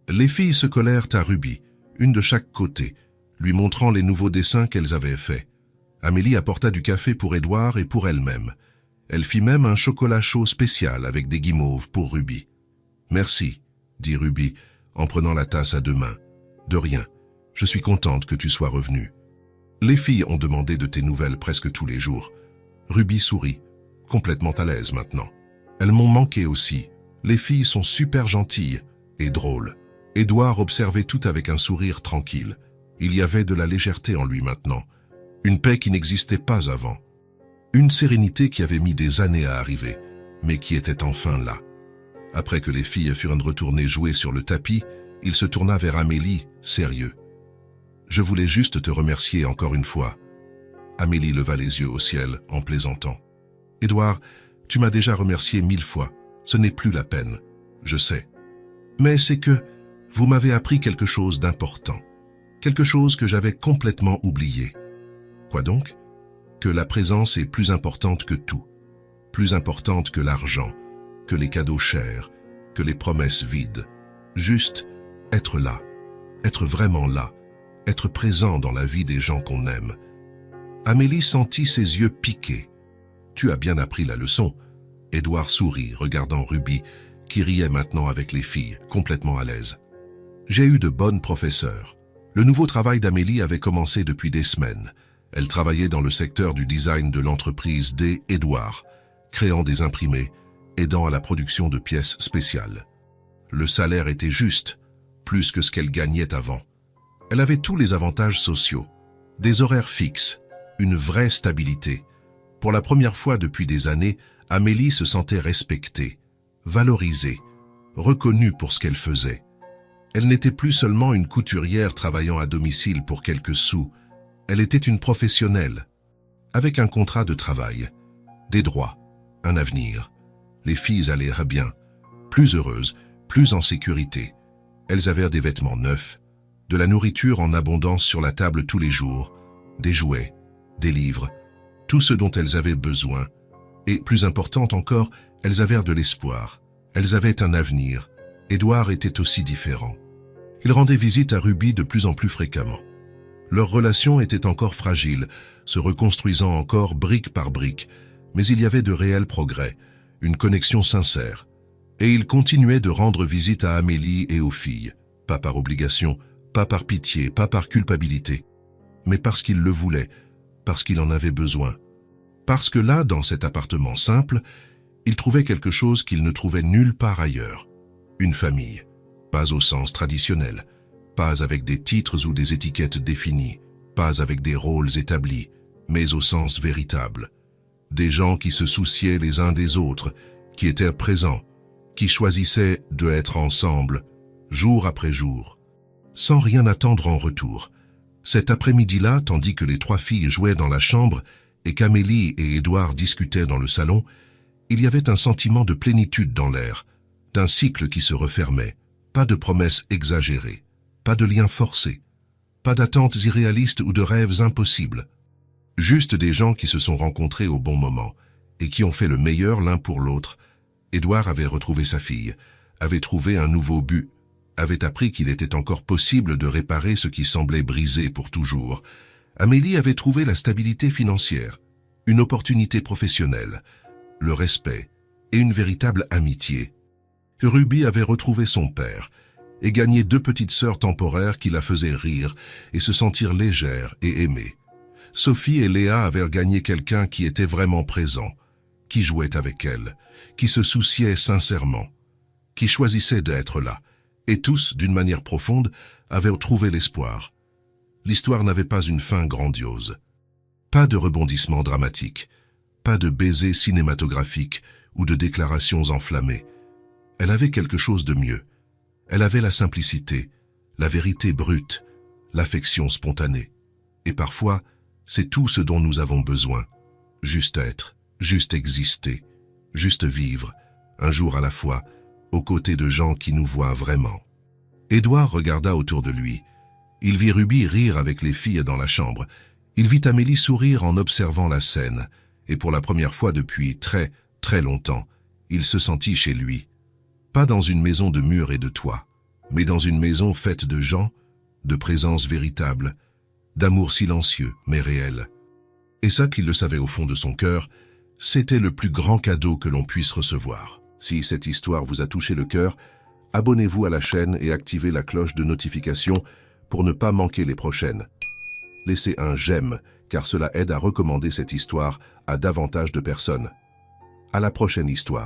Les filles se collèrent à Ruby, une de chaque côté, lui montrant les nouveaux dessins qu'elles avaient faits. Amélie apporta du café pour Édouard et pour elle-même. Elle fit même un chocolat chaud spécial avec des guimauves pour Ruby. « Merci, » dit Ruby, en prenant la tasse à 2 mains. « De rien, je suis contente que tu sois revenue. » Les filles ont demandé de tes nouvelles presque tous les jours. Ruby sourit, complètement à l'aise maintenant. Elles m'ont manqué aussi. Les filles sont super gentilles et drôles. Édouard observait tout avec un sourire tranquille. Il y avait de la légèreté en lui maintenant. Une paix qui n'existait pas avant. Une sérénité qui avait mis des années à arriver, mais qui était enfin là. Après que les filles furent retournées jouer sur le tapis, il se tourna vers Amélie, sérieux. « Je voulais juste te remercier encore une fois. » Amélie leva les yeux au ciel en plaisantant. « Édouard, tu m'as déjà remercié 1000 fois. Ce n'est plus la peine, je sais. Mais c'est que vous m'avez appris quelque chose d'important. Quelque chose que j'avais complètement oublié. Quoi donc? Que la présence est plus importante que tout. Plus importante que l'argent, que les cadeaux chers, que les promesses vides. Juste être là, être vraiment là, être présent dans la vie des gens qu'on aime. » Amélie sentit ses yeux piquer. « Tu as bien appris la leçon. » Édouard sourit, regardant Ruby, qui riait maintenant avec les filles, complètement à l'aise. « J'ai eu de bonnes professeurs. » Le nouveau travail d'Amélie avait commencé depuis des semaines. Elle travaillait dans le secteur du design de l'entreprise D. Édouard, créant des imprimés, aidant à la production de pièces spéciales. Le salaire était juste, plus que ce qu'elle gagnait avant. Elle avait tous les avantages sociaux, des horaires fixes, une vraie stabilité. Pour la première fois depuis des années, Amélie se sentait respectée, valorisée, reconnue pour ce qu'elle faisait. Elle n'était plus seulement une couturière travaillant à domicile pour quelques sous. Elle était une professionnelle, avec un contrat de travail, des droits, un avenir. Les filles allaient bien, plus heureuses, plus en sécurité. Elles avaient des vêtements neufs, de la nourriture en abondance sur la table tous les jours, des jouets, des livres, tout ce dont elles avaient besoin. Et, plus important encore, elles avaient de l'espoir. Elles avaient un avenir. Édouard était aussi différent. Il rendait visite à Ruby de plus en plus fréquemment. Leur relation était encore fragile, se reconstruisant encore brique par brique, mais il y avait de réels progrès, une connexion sincère. Et il continuait de rendre visite à Amélie et aux filles, pas par obligation, pas par pitié, pas par culpabilité, mais parce qu'il le voulait, parce qu'il en avait besoin. Parce que là, dans cet appartement simple, il trouvait quelque chose qu'il ne trouvait nulle part ailleurs. Une famille, pas au sens traditionnel, pas avec des titres ou des étiquettes définies, pas avec des rôles établis, mais au sens véritable. Des gens qui se souciaient les uns des autres, qui étaient présents, qui choisissaient d'être ensemble, jour après jour, sans rien attendre en retour. Cet après-midi-là, tandis que les trois filles jouaient dans la chambre et qu'Amélie et Édouard discutaient dans le salon, il y avait un sentiment de plénitude dans l'air, d'un cycle qui se refermait, pas de promesses exagérées, pas de liens forcés, pas d'attentes irréalistes ou de rêves impossibles. Juste des gens qui se sont rencontrés au bon moment et qui ont fait le meilleur l'un pour l'autre. Édouard avait retrouvé sa fille, avait trouvé un nouveau but, avait appris qu'il était encore possible de réparer ce qui semblait brisé pour toujours. Amélie avait trouvé la stabilité financière, une opportunité professionnelle, le respect et une véritable amitié. Ruby avait retrouvé son père et gagné 2 petites sœurs temporaires qui la faisaient rire et se sentir légère et aimée. Sophie et Léa avaient gagné quelqu'un qui était vraiment présent, qui jouait avec elle, qui se souciait sincèrement, qui choisissait d'être là. Et tous, d'une manière profonde, avaient trouvé l'espoir. L'histoire n'avait pas une fin grandiose. Pas de rebondissement dramatique, pas de baisers cinématographiques ou de déclarations enflammées. Elle avait quelque chose de mieux. Elle avait la simplicité, la vérité brute, l'affection spontanée. Et parfois, c'est tout ce dont nous avons besoin. Juste être, juste exister, juste vivre, un jour à la fois, aux côtés de gens qui nous voient vraiment. Édouard regarda autour de lui. Il vit Ruby rire avec les filles dans la chambre. Il vit Amélie sourire en observant la scène. Et pour la première fois depuis très, très longtemps, il se sentit chez lui. Pas dans une maison de murs et de toits, mais dans une maison faite de gens, de présence véritable, d'amour silencieux mais réel. Et ça qu'il le savait au fond de son cœur, c'était le plus grand cadeau que l'on puisse recevoir. Si cette histoire vous a touché le cœur, abonnez-vous à la chaîne et activez la cloche de notification pour ne pas manquer les prochaines. Laissez un j'aime, car cela aide à recommander cette histoire à davantage de personnes. À la prochaine histoire.